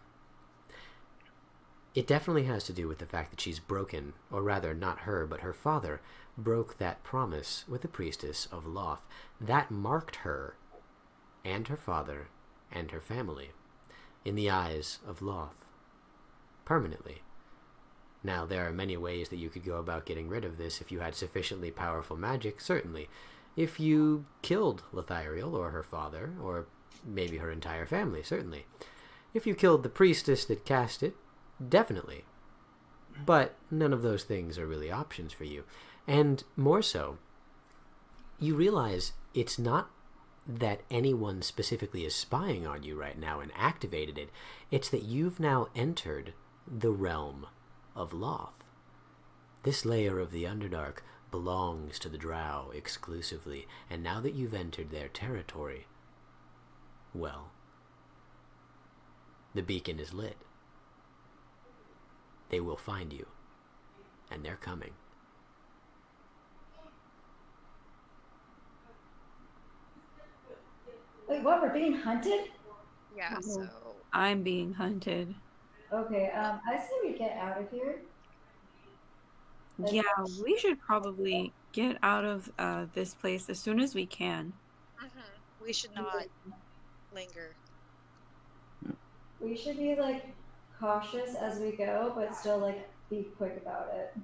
It definitely has to do with the fact that she's broken, or rather not her, but her father, broke that promise with the priestess of Loth. That marked her, and her father, and her family, in the eyes of Loth. Permanently. Now, there are many ways that you could go about getting rid of this if you had sufficiently powerful magic, certainly. If you killed Lyria, or her father, or maybe her entire family, certainly. If you killed the priestess that cast it, definitely. But none of those things are really options for you. And more so, you realize it's not that anyone specifically is spying on you right now and activated it. It's that you've now entered the realm of Loth. This layer of the Underdark belongs to the Drow exclusively, and now that you've entered their territory, well, the beacon is lit. They will find you, and they're coming.
Wait, what? We're being hunted?
Yeah, so
I'm being hunted.
Okay, I say we get out of here.
Yeah, we should probably get out of this place as soon as we can.
we should not linger.
We should be like cautious as we go, but still like be quick about it.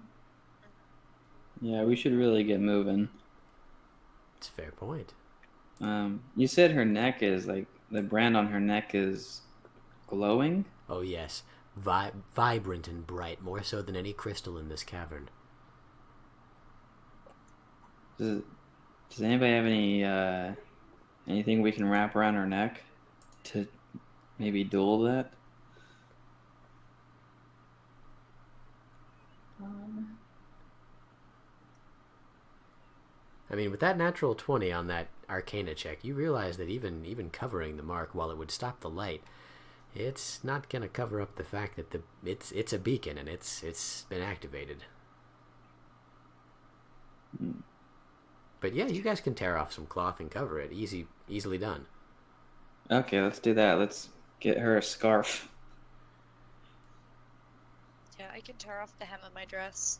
Yeah, we should really get moving.
It's a fair point.
You said her neck is like the brand on her neck is glowing.
Oh yes, vibrant and bright, more so than any crystal in this cavern.
Does anybody have anything we can wrap around our neck to maybe duel that?
I mean, with that natural 20 on that Arcana check, you realize that even covering the mark, while it would stop the light, it's not going to cover up the fact that it's a beacon and it's been activated. But yeah, you guys can tear off some cloth and cover it. Easily done.
Okay, let's do that. Let's get her a scarf.
Yeah, I can tear off the hem of my dress.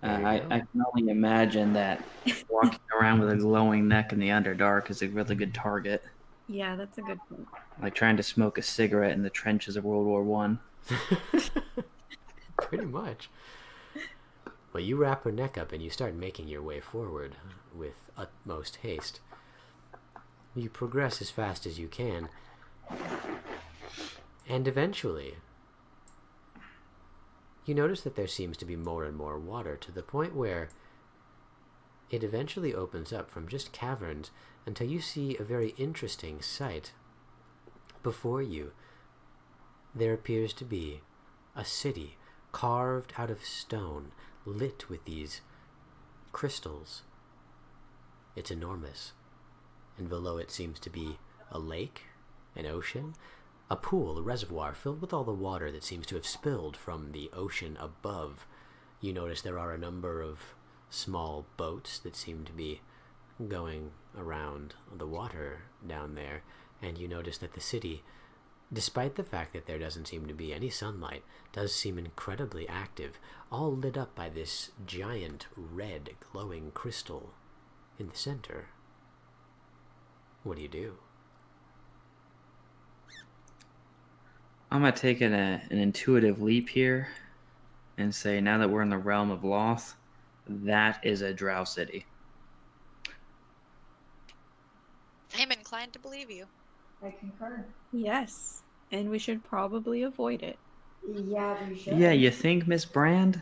I can only imagine that walking around with a glowing neck in the Underdark is a really good target.
Yeah, that's a good point.
Like trying to smoke a cigarette in the trenches of World War One.
Pretty much. Well, you wrap her neck up and you start making your way forward with utmost haste. You progress as fast as you can, and eventually you notice that there seems to be more and more water, to the point where it eventually opens up from just caverns until you see a very interesting sight. Before you, there appears to be a city carved out of stone, lit with these crystals. It's enormous, and below it seems to be a lake, an ocean, a pool, a reservoir filled with all the water that seems to have spilled from the ocean above. You notice there are a number of small boats that seem to be going around the water down there, and you notice that the city, despite the fact that there doesn't seem to be any sunlight, does seem incredibly active, all lit up by this giant red glowing crystal in the center. What do you do?
I'm going to take an intuitive leap here and say, now that we're in the realm of Loth, that is a drow city.
I'm inclined to believe you.
I concur.
Yes, and we should probably avoid it.
Yeah, we should.
Yeah, you think, Miss Brand?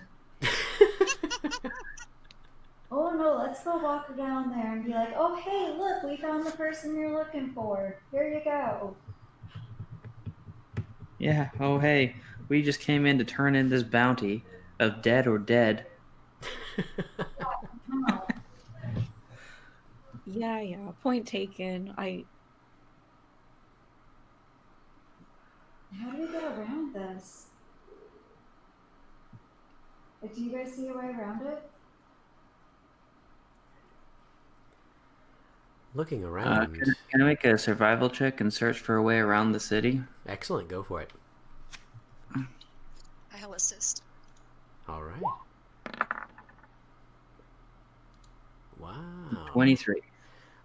Oh no, let's go walk down there and be like, oh hey, look, we found the person you're looking for. Here you go.
Yeah, oh hey, we just came in to turn in this bounty of dead or dead.
Come on.
Yeah, point taken.
How do we get around this? Do you guys see a way around it?
Looking around.
Can I make a survival check and search for a way around the city?
Excellent, go for it.
I'll assist.
All right. Wow.
23.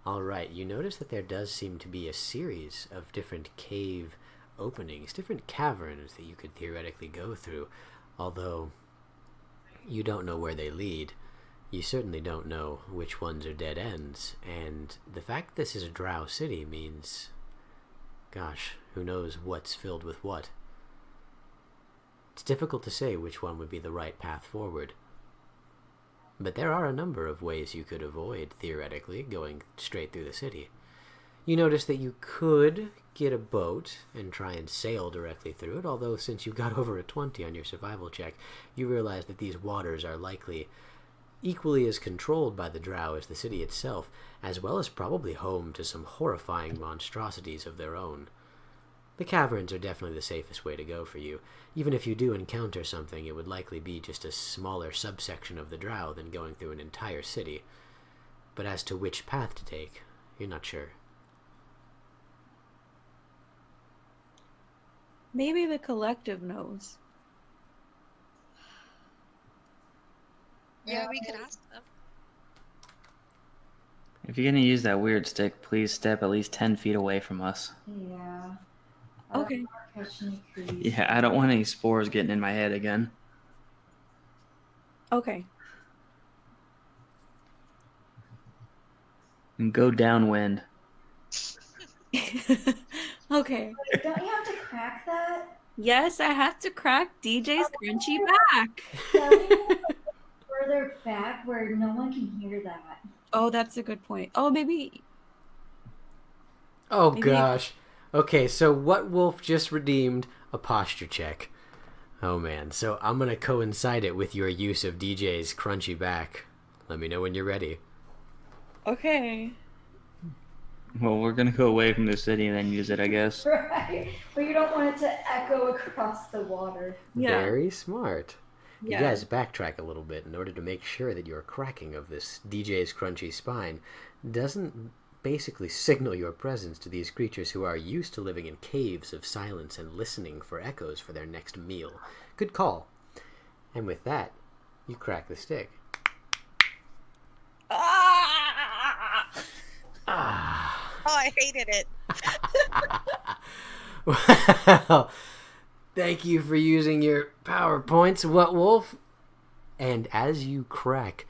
All right, you notice that there does seem to be a series of different cave openings, different caverns that you could theoretically go through, although you don't know where they lead. You certainly don't know which ones are dead ends, and the fact this is a drow city means, gosh, who knows what's filled with what. It's difficult to say which one would be the right path forward. But there are a number of ways you could avoid, theoretically, going straight through the city. You notice that you could get a boat and try and sail directly through it, although since you got over a 20 on your survival check, you realize that these waters are likely equally as controlled by the drow as the city itself, as well as probably home to some horrifying monstrosities of their own. The caverns are definitely the safest way to go for you. Even if you do encounter something, it would likely be just a smaller subsection of the drow than going through an entire city. But as to which path to take, you're not sure.
Maybe the collective knows.
Yeah, we could ask them.
If you're going to use that weird stick, please step at least 10 feet away from us.
Yeah.
Okay.
Catch any creeps.
Yeah, I don't want any spores getting in my head again.
Okay.
And go downwind.
Okay.
Don't you have to crack that?
Yes, I had to crack DJ's crunchy back.
Tell me further back where no one can hear that.
Oh, that's a good point. Oh, maybe.
Oh
Maybe I-
gosh. Okay, so what wolf just redeemed a posture check? Oh man, so I'm gonna coincide it with your use of DJ's crunchy back. Let me know when you're ready.
Okay.
Well, we're gonna go away from the city and then use it, I guess.
Right. But you don't want it to echo across the water.
Yeah.
Very smart. You
Yeah.
guys backtrack a little bit in order to make sure that your cracking of this DJ's crunchy spine doesn't basically signal your presence to these creatures who are used to living in caves of silence and listening for echoes for their next meal. Good call. And with that, you crack the stick.
Ah!
Oh, I hated it.
Well, thank you for using your PowerPoints, What Wolf? And as you crack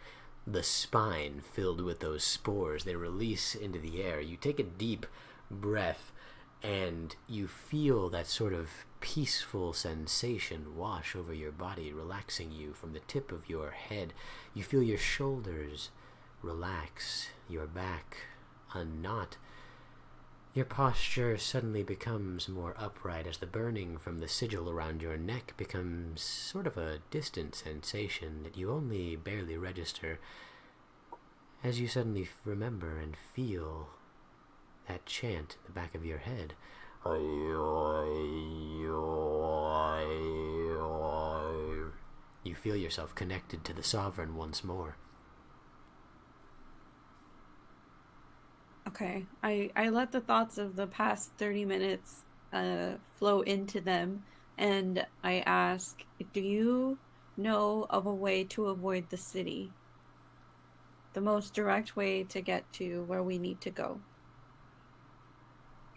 the spine filled with those spores, they release into the air. You take a deep breath and you feel that sort of peaceful sensation wash over your body, relaxing you from the tip of your head. You feel your shoulders relax, your back unknot. Your posture suddenly becomes more upright as the burning from the sigil around your neck becomes sort of a distant sensation that you only barely register as you suddenly remember and feel that chant in the back of your head. You feel yourself connected to the Sovereign once more.
Okay. I let the thoughts of the past 30 minutes flow into them, and I ask, do you know of a way to avoid the city? The most direct way to get to where we need to go.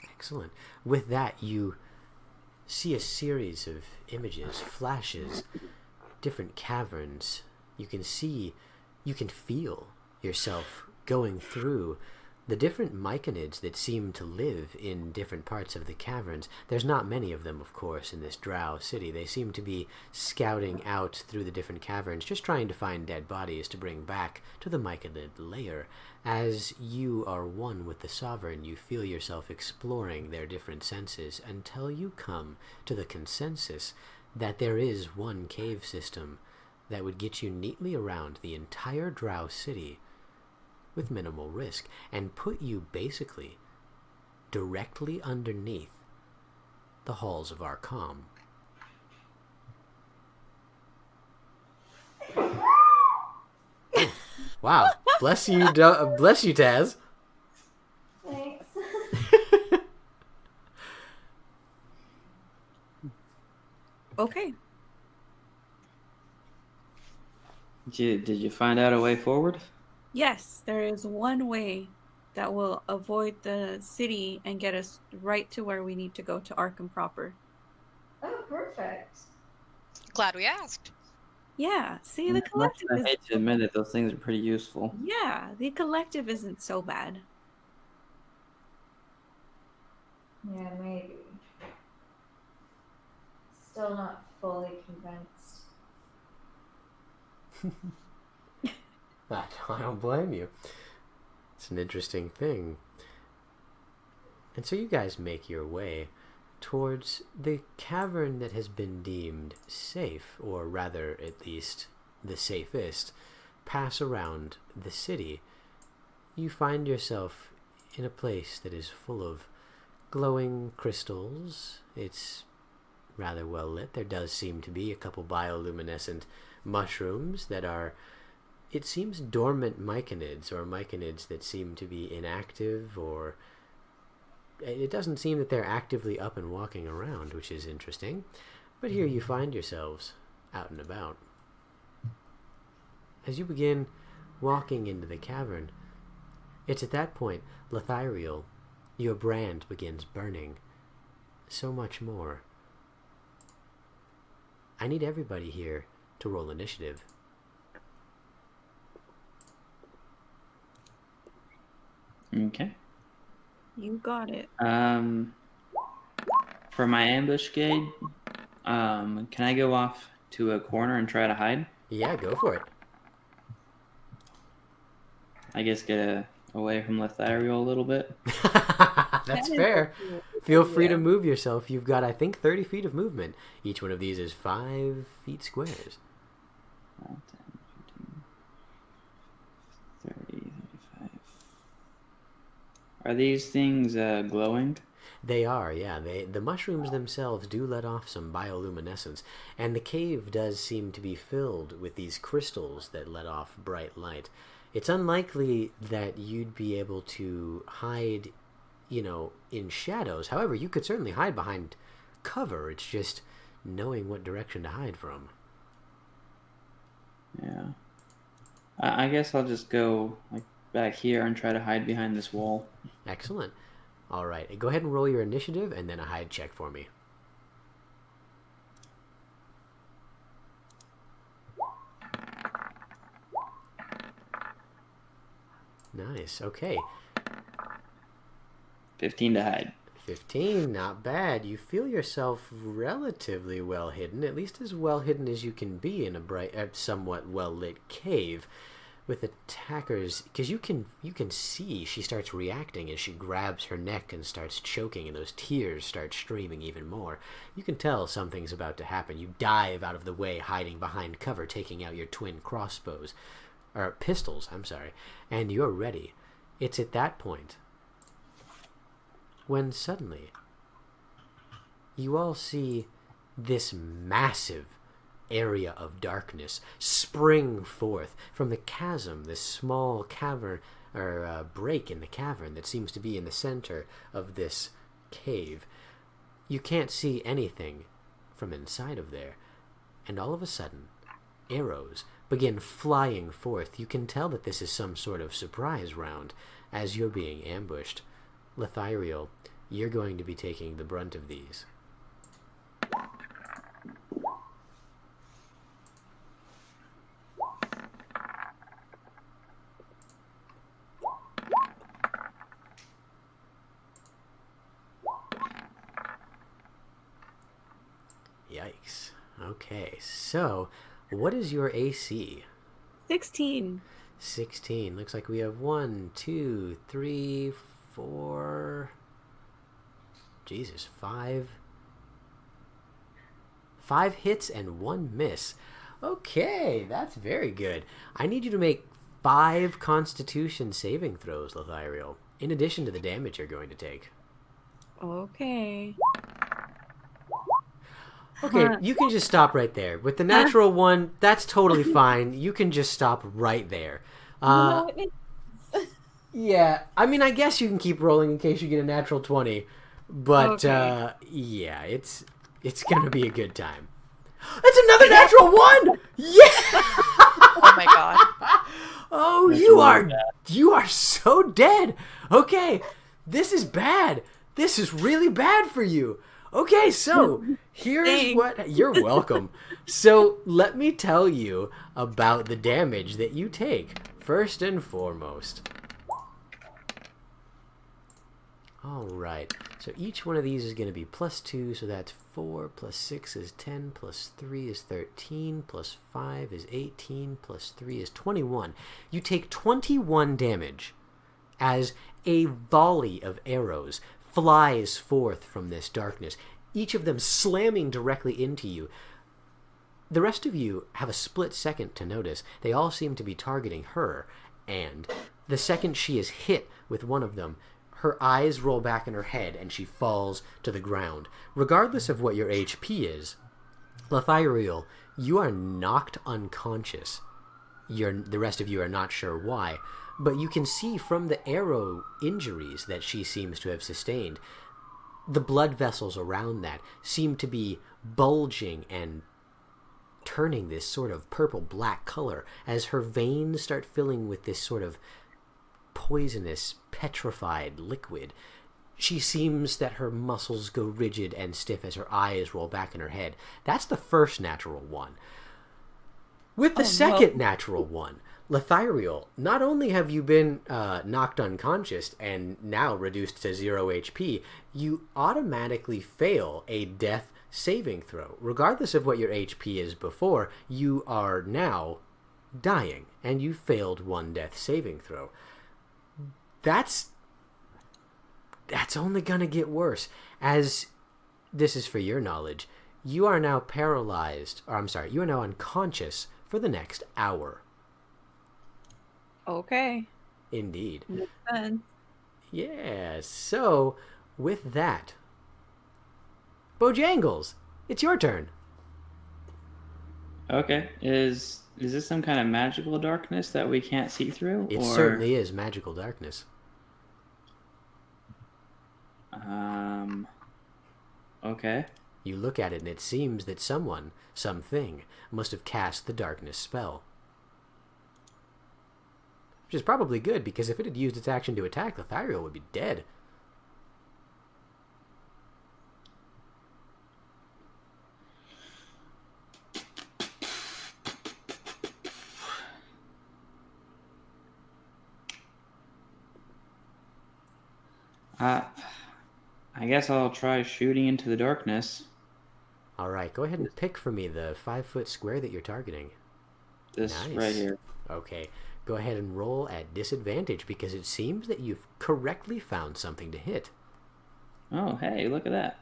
Excellent. With that, you see a series of images, flashes, different caverns. You can feel yourself going through the different myconids that seem to live in different parts of the caverns. There's not many of them, of course, in this drow city. They seem to be scouting out through the different caverns, just trying to find dead bodies to bring back to the myconid lair. As you are one with the Sovereign, you feel yourself exploring their different senses until you come to the consensus that there is one cave system that would get you neatly around the entire drow city with minimal risk, and put you basically directly underneath the halls of Arkham. Wow. Bless you, Taz.
Thanks.
Okay.
Did you find out a way forward?
Yes, there is one way that will avoid the city and get us right to where we need to go, to Arkham proper.
Oh, perfect.
Glad we asked.
Yeah, see, the
Much
collective
as I
is...
hate to admit it, those things are pretty useful.
Yeah, the collective isn't so bad.
Yeah, maybe. Still not fully convinced.
I don't blame you. It's an interesting thing. And so you guys make your way towards the cavern that has been deemed safe, or rather, at least, the safest. Pass around the city. You find yourself in a place that is full of glowing crystals. It's rather well lit. There does seem to be a couple bioluminescent mushrooms that are, it seems, dormant myconids, or myconids that seem to be inactive, or it doesn't seem that they're actively up and walking around, which is interesting. But here you find yourselves out and about. As you begin walking into the cavern, it's at that point, Lethiriel, your brand begins burning so much more. I need everybody here to roll initiative.
Okay.
You got it.
For my ambuscade, Can I go off to a corner and try to hide?
Yeah, go for it.
I guess get away from Lothario a little bit.
That's
That is
fair.
a cool
Feel free to
idea.
move yourself. You've got, I think, 30 feet of movement. Each one of these is 5 feet squares.
10, 15, 30, 35. Are these things glowing?
They are, yeah. The mushrooms themselves do let off some bioluminescence, and the cave does seem to be filled with these crystals that let off bright light. It's unlikely that you'd be able to hide, in shadows. However, you could certainly hide behind cover. It's just knowing what direction to hide from.
Yeah. I guess I'll just go back here and try to hide behind this wall.
Excellent. All right, go ahead and roll your initiative and then a hide check for me. Nice, okay.
15 to hide.
15, not bad. You feel yourself relatively well hidden, at least as well hidden as you can be in a somewhat well-lit cave. With attackers, because you can see she starts reacting as she grabs her neck and starts choking, and those tears start streaming even more. You can tell something's about to happen. You dive out of the way, hiding behind cover, taking out your twin crossbows, or pistols, I'm sorry, and you're ready. It's at that point when suddenly you all see this massive area of darkness spring forth from the chasm, this small cavern or break in the cavern that seems to be in the center of this cave. You can't see anything from inside of there, and all of a sudden arrows begin flying forth. You can tell that this is some sort of surprise round as you're being ambushed. Lothario, you're going to be taking the brunt of these. Yikes. Okay, so what is your AC?
16.
16. Looks like we have 1, 2, 3, 4. Jesus, 5. 5 hits and 1 miss. Okay, that's very good. I need you to make 5 Constitution saving throws, Lothario, in addition to the damage you're going to take.
Okay.
Okay, you can just stop right there. With the natural 1, that's totally fine. You can just stop right there.
No, it makes-
Yeah, I mean, I guess you can keep rolling in case you get a natural 20. But,
Okay.
yeah, it's going to be a good time. It's another natural 1! Yeah!
Oh my god.
Oh,
That's
you
really
you are so dead. Okay, this is bad. This is really bad for you. Okay, so here's
Thanks.
what... You're welcome. So let me tell you about the damage that you take, first and foremost. All right, so each one of these is going to be +2, so that's 4, +6 is 10, +3 is 13, +5 is 18, +3 is 21. You take 21 damage as a volley of arrows flies forth from this darkness, each of them slamming directly into you. The rest of you have a split second to notice. They all seem to be targeting her, and the second she is hit with one of them, her eyes roll back in her head and she falls to the ground. Regardless of what your HP is, Lothario, you are knocked unconscious. The rest of you are not sure why, but you can see from the arrow injuries that she seems to have sustained, the blood vessels around that seem to be bulging and turning this sort of purple-black color as her veins start filling with this sort of poisonous, petrified liquid. She seems that her muscles go rigid and stiff as her eyes roll back in her head. That's the first natural 1. With the second natural 1, Lothario, not only have you been knocked unconscious and now reduced to 0 HP, you automatically fail a death saving throw. Regardless of what your HP is before, you are now dying, and you failed one death saving throw. That's only gonna get worse. As this is for your knowledge, you are now paralyzed, or I'm sorry, you are now unconscious for the next hour.
Okay.
Indeed.
Makes sense.
Yeah, so with that, Bojangles, it's your turn.
Okay. Is this some kind of magical darkness that we can't see through?
It
or
certainly is magical darkness.
Okay.
You look at it and it seems that something, must have cast the darkness spell. Which is probably good, because if it had used its action to attack, the Lyria would be dead.
I guess I'll try shooting into the darkness.
Alright, go ahead and pick for me the 5-foot square that you're targeting.
This
Nice.
right here.
Okay, go ahead and roll at disadvantage, because it seems that you've correctly found something to hit.
Oh, hey, look at that.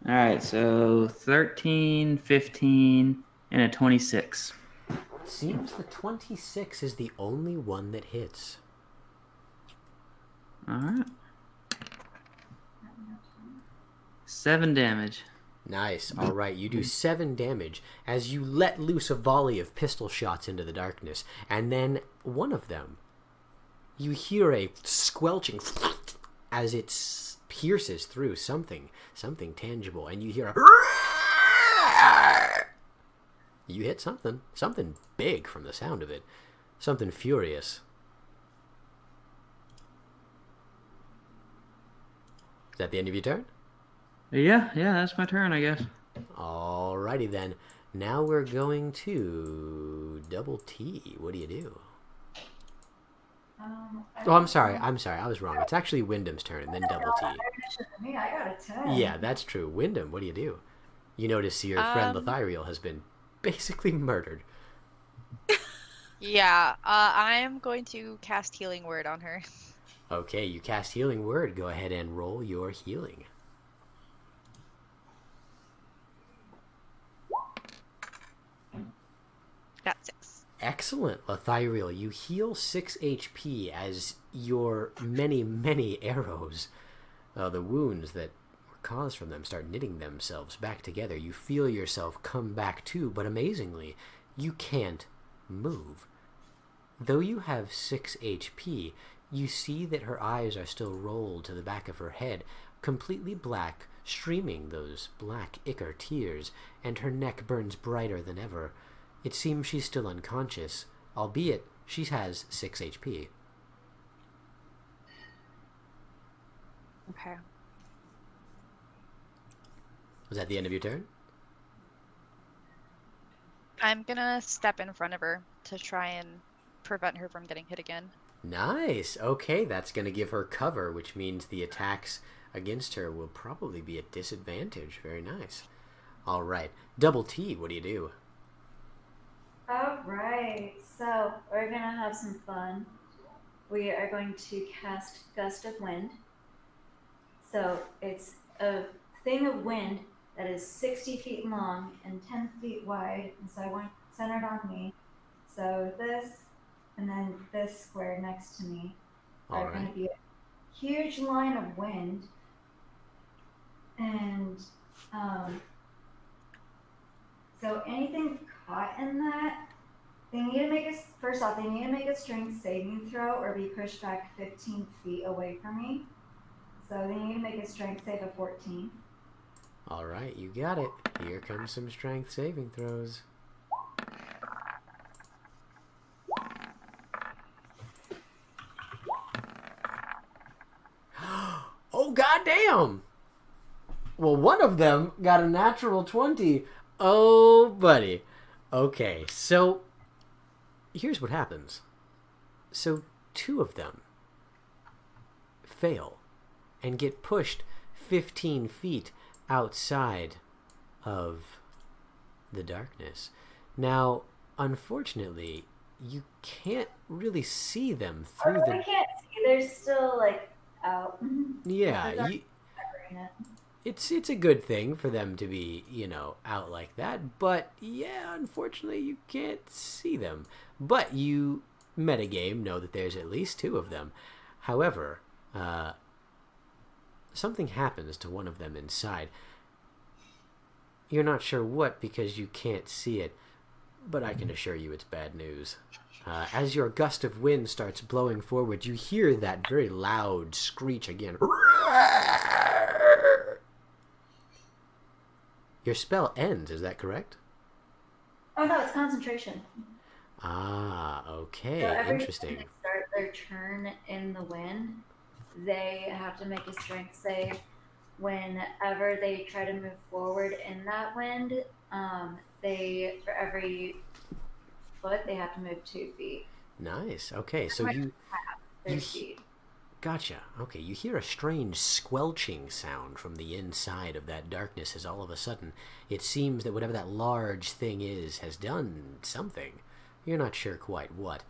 All right, so 13, 15, and a 26.
Seems the 26 is the only one that hits.
All right. 7 damage.
Nice. All right, you do 7 damage as you let loose a volley of pistol shots into the darkness, and then one of them, you hear a squelching as it pierces through something tangible, and you hear a... You hit something big from the sound of it, something furious. Is that the end of your turn?
Yeah, that's my turn, I guess.
Alrighty then. Now we're going to Double T. What do you do? Oh, I'm sorry. I was wrong. It's actually Wyndham's turn, and then Double T.
Me, I got a 10.
Yeah, that's true. Wyndham, what do you do? You notice your friend Lethiriel has been basically murdered.
Yeah, I am going to cast Healing Word on her.
Okay, you cast Healing Word. Go ahead and roll your healing.
Got 6.
Excellent, Lethiriel. You heal 6 HP as your many arrows, the wounds that were caused from them, start knitting themselves back together. You feel yourself come back too, but amazingly, you can't move. Though you have 6 HP, you see that her eyes are still rolled to the back of her head, completely black, streaming those black ichor tears, and her neck burns brighter than ever. It seems she's still unconscious, albeit she has 6 HP.
Okay.
Was that the end of your turn?
I'm gonna step in front of her to try and prevent her from getting hit again.
Nice. Okay, that's going to give her cover, which means the attacks against her will probably be at disadvantage. Very nice. All right. Double T, what do you do?
Alright, so we're gonna have some fun. We are going to cast Gust of Wind. So it's a thing of wind that is 60 feet long and 10 feet wide, and so I want it centered on me. So this, and then this square next to me are going to be a huge line of wind. And so anything caught in that, they need to make a strength saving throw or be pushed back 15 feet away from me. So they need to make a strength save of 14.
All right, you got it. Here comes some strength saving throws. Damn! Well, one of them got a natural 20. Oh, buddy. Okay, so here's what happens. So 2 of them fail and get pushed 15 feet outside of the darkness. Now, unfortunately, you can't really see them through
I can't see. They're still like out.
Yeah,
Like,
it's a good thing for them to be, out like that. But yeah, unfortunately, you can't see them. But you, metagame, know that there's at least 2 of them. However, something happens to one of them inside. You're not sure what because you can't see it, but I can assure you it's bad news. As your gust of wind starts blowing forward, you hear that very loud screech again. Your spell ends, is that correct?
oh no, it's concentration.
Ah, okay,
So every
interesting.
time they start their turn in the wind, they have to make a strength save. Whenever they try to move forward in that wind, they for every foot they have to move 2 feet.
Nice. Okay, so
Their speed.
Gotcha. Okay, you hear a strange squelching sound from the inside of that darkness as all of a sudden it seems that whatever that large thing is has done something. You're not sure quite what,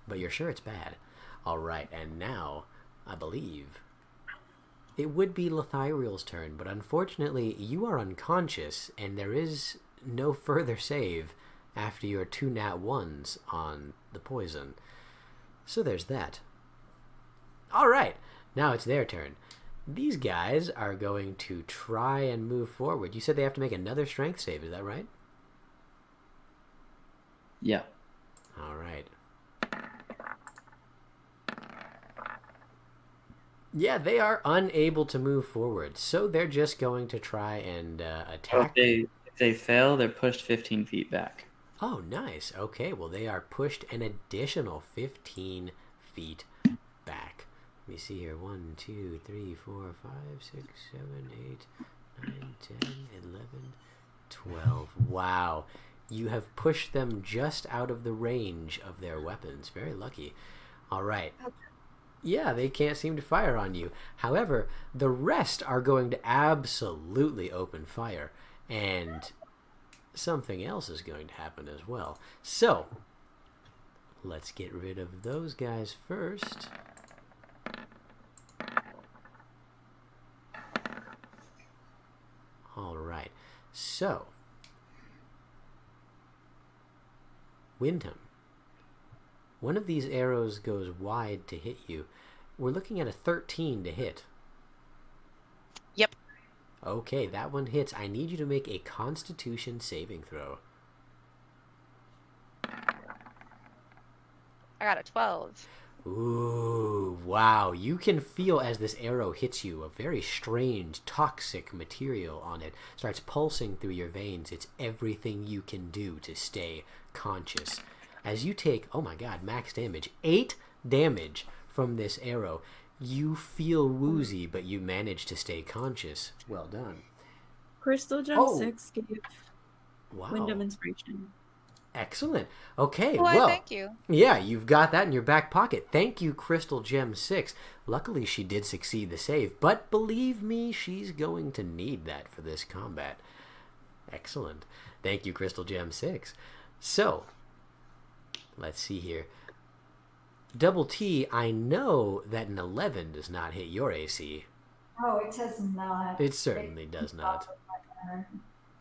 but you're sure it's bad. All right, and now, I believe, it would be Lethiriel's turn, but unfortunately you are unconscious and there is no further save after your 2 nat 1s on the poison. So there's that. Alright, now it's their turn. These guys are going to try and move forward. You said they have to make another strength save, is that right?
Yeah.
Alright. Yeah, they are unable to move forward, so they're just going to try and attack.
If they fail, they're pushed 15 feet back.
Oh, nice. Okay, well, they are pushed an additional 15 feet back. Let me see here. 1, 2, 3, 4, 5, 6, 7, 8, 9, 10, 11, 12. Wow. You have pushed them just out of the range of their weapons. Very lucky. All right. Yeah, they can't seem to fire on you. However, the rest are going to absolutely open fire. And something else is going to happen as well. So, let's get rid of those guys first. Alright, so Wyndham, one of these arrows goes wide to hit you. We're looking at a 13 to hit.
Yep.
Okay, that one hits. I need you to make a Constitution saving throw.
I got a 12.
Ooh, wow. You can feel as this arrow hits you, a very strange, toxic material on it starts pulsing through your veins. It's everything you can do to stay conscious. As you take, oh my god, max damage, 8 damage from this arrow. You feel woozy, but you manage to stay conscious. Well done.
Crystal Gem 6 gave Wyndham inspiration.
Excellent. Okay,
Why,
well,
thank you.
Yeah, you've got that in your back pocket. Thank you, Crystal Gem 6. Luckily, she did succeed the save, but believe me, she's going to need that for this combat. Excellent. Thank you, Crystal Gem 6. So, let's see here. Double T, I know that an 11 does not hit your AC.
Oh, it does not.
It certainly does not.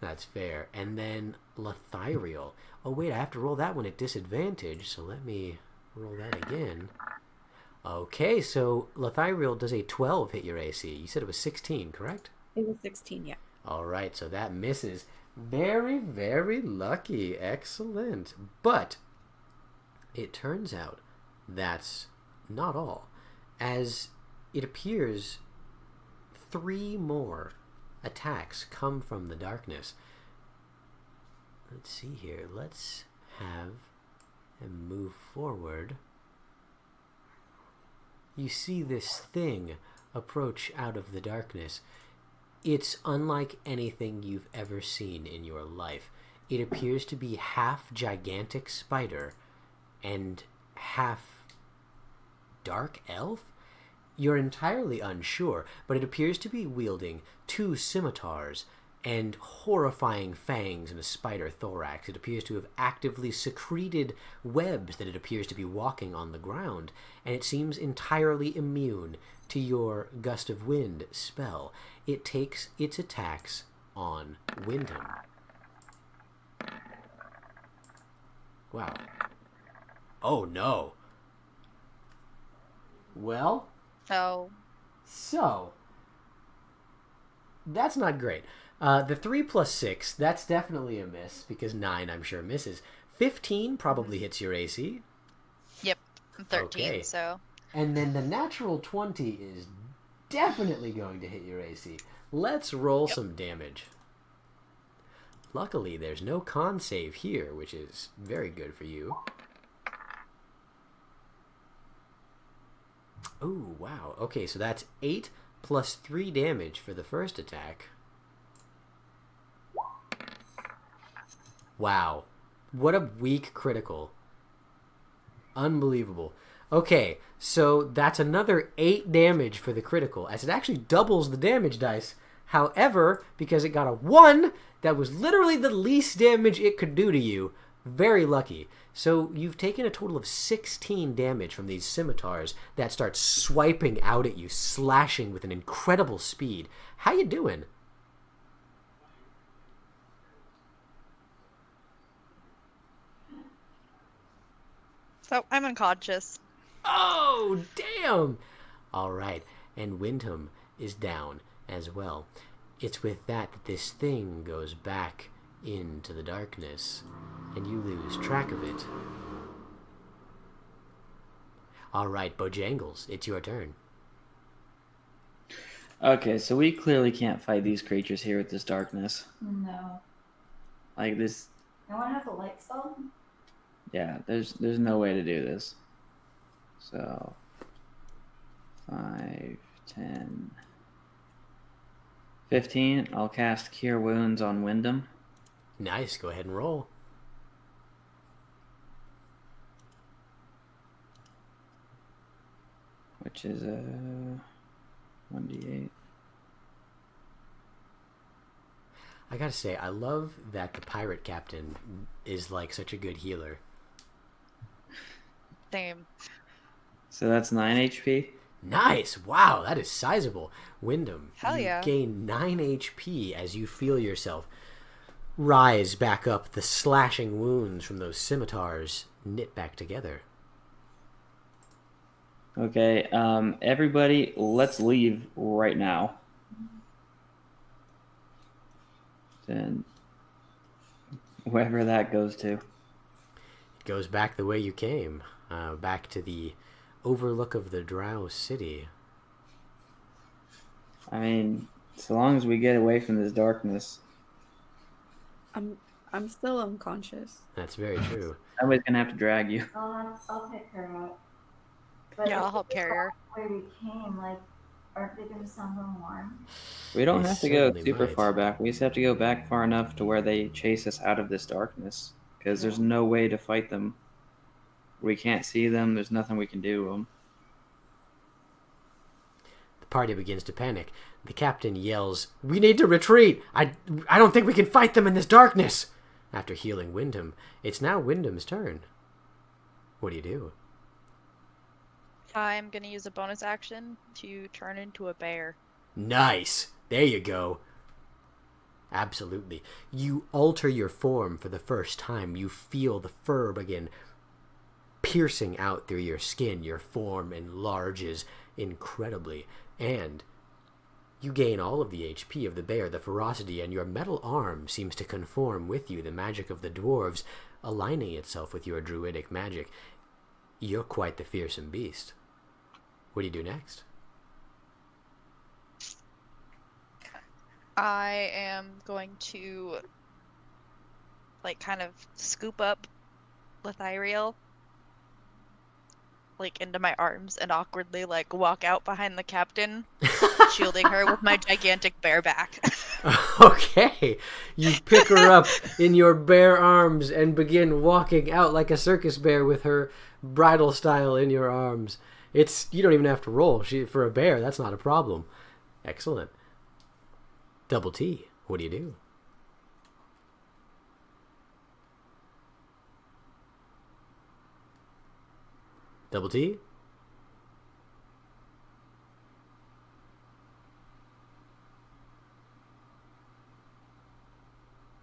That's fair. And then Lethiriel. Oh, wait, I have to roll that one at disadvantage, so let me roll that again. Okay, so Lethiriel, does a 12 hit your AC? You said it was 16, correct?
It was 16, yeah.
All right, so that misses. Very, very lucky. Excellent. But it turns out that's not all. As it appears, 3 more attacks come from the darkness. Let's see here. Let's have him move forward. You see this thing approach out of the darkness, it's unlike anything you've ever seen in your life. It appears to be half gigantic spider and half dark elf? You're entirely unsure, but it appears to be wielding 2 scimitars and horrifying fangs and a spider thorax. It appears to have actively secreted webs that it appears to be walking on the ground, and it seems entirely immune to your Gust of Wind spell. It takes its attacks on Wyndham. Wow. Oh no. Well,
So,
that's not great. The 3 plus 6, that's definitely a miss, because 9 I'm sure misses. 15 probably hits your AC.
yep, I'm 13,
Okay.
so.
And then the natural 20 is definitely going to hit your AC. Let's roll some damage. Luckily, there's no con save here, which is very good for you. Oh, wow. Okay, so that's 8 plus 3 damage for the first attack. Wow. What a weak critical. Unbelievable. Okay, so that's another 8 damage for the critical, as it actually doubles the damage dice. However, because it got a 1, that was literally the least damage it could do to you. Very lucky. So you've taken a total of 16 damage from these scimitars that start swiping out at you, slashing with an incredible speed. How you doing?
So, I'm unconscious.
Oh, damn! All right, and Wyndham is down as well. It's with that this thing goes back into the darkness, and you lose track of it. All right, Bojangles, it's your turn.
Okay, so we clearly can't fight these creatures here with this darkness.
No.
Like this,
No one has a light spell?
yeah. There's no way to do this. So 5, 10, 15. I'll cast Cure Wounds on Wyndham.
Nice, go ahead and roll.
Which is a 1d8.
I gotta say, I love that the pirate captain is like such a good healer.
Same.
So that's 9 HP.
Nice! Wow, that is sizable. Wyndham,
Hell
you
yeah.
gain 9 HP as you feel yourself rise back up. The slashing wounds from those scimitars knit back together.
Okay, everybody, let's leave right now. Then, wherever that goes to.
It goes back the way you came, back to the overlook of the Drow City.
I mean, so long as we get away from this darkness,
I'm still unconscious.
That's very true.
somebody's gonna have to drag you.
I'll pick her up. But
Yeah, I'll
if
help
we
carry her.
go Where we came, like, aren't they going to sound alarmed?
We don't
They
have to go
certainly
super
might.
far back. We just have to go back far enough to where they chase us out of this darkness. Because there's no way to fight them. We can't see them. There's nothing we can do to them.
The party begins to panic. The captain yells, "We need to retreat! I don't think we can fight them in this darkness!" After healing Wyndham, it's now Wyndham's turn. What do you do?
I'm gonna use a bonus action to turn into a bear.
Nice! There you go. Absolutely. You alter your form for the first time. You feel the fur begin piercing out through your skin. Your form enlarges incredibly. And you gain all of the HP of the bear, the ferocity, and your metal arm seems to conform with you, the magic of the dwarves aligning itself with your druidic magic. You're quite the fearsome beast. What do you do next?
I am going to, like, kind of scoop up Lyria like into my arms and awkwardly like walk out behind the captain, shielding her with my gigantic bare back.
Okay. You pick her up in your bare arms and begin walking out like a circus bear with her bridal style in your arms. You don't even have to roll. For a bear, that's not a problem. Excellent. Double T, what do you do? Double T?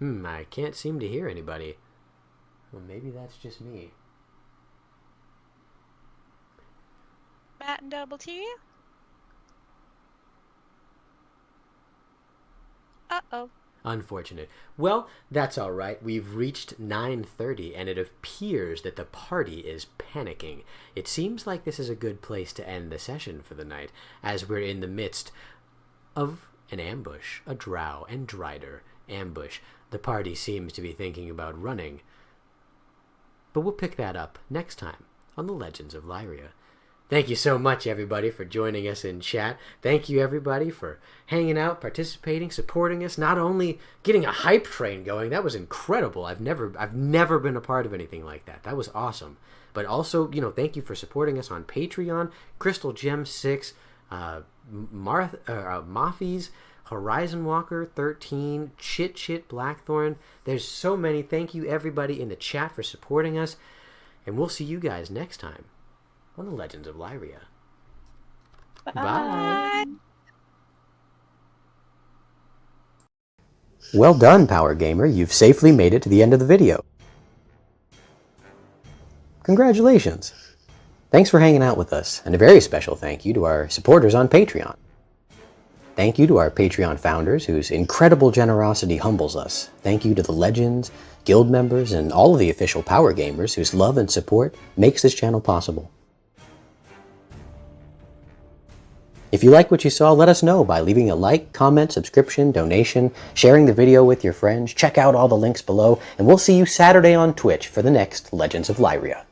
I can't seem to hear anybody. Well, maybe that's just me.
Matt and Double T? Uh-oh.
Unfortunate. Well, that's all right. We've reached 9:30, and it appears that the party is panicking. It seems like this is a good place to end the session for the night, as we're in the midst of an ambush, a drow and drider ambush. The party seems to be thinking about running. But we'll pick that up next time on the Legends of Lyria. Thank you so much, everybody, for joining us in chat. Thank you, everybody, for hanging out, participating, supporting us, not only getting a hype train going. That was incredible. I've never been a part of anything like that. That was awesome. But also, thank you for supporting us on Patreon. Crystal Gem 6, Maffies, Horizon Walker 13, Chit Blackthorn. There's so many. Thank you, everybody, in the chat for supporting us. And we'll see you guys next time on the Legends of Lyria.
Bye.
Bye. Well done, Power Gamer. You've safely made it to the end of the video. Congratulations. Thanks for hanging out with us, and a very special thank you to our supporters on Patreon. Thank you to our Patreon founders, whose incredible generosity humbles us. Thank you to the Legends, guild members, and all of the official Power Gamers whose love and support makes this channel possible. If you like what you saw, let us know by leaving a like, comment, subscription, donation, sharing the video with your friends. Check out all the links below, and we'll see you Saturday on Twitch for the next Legends of Lyria.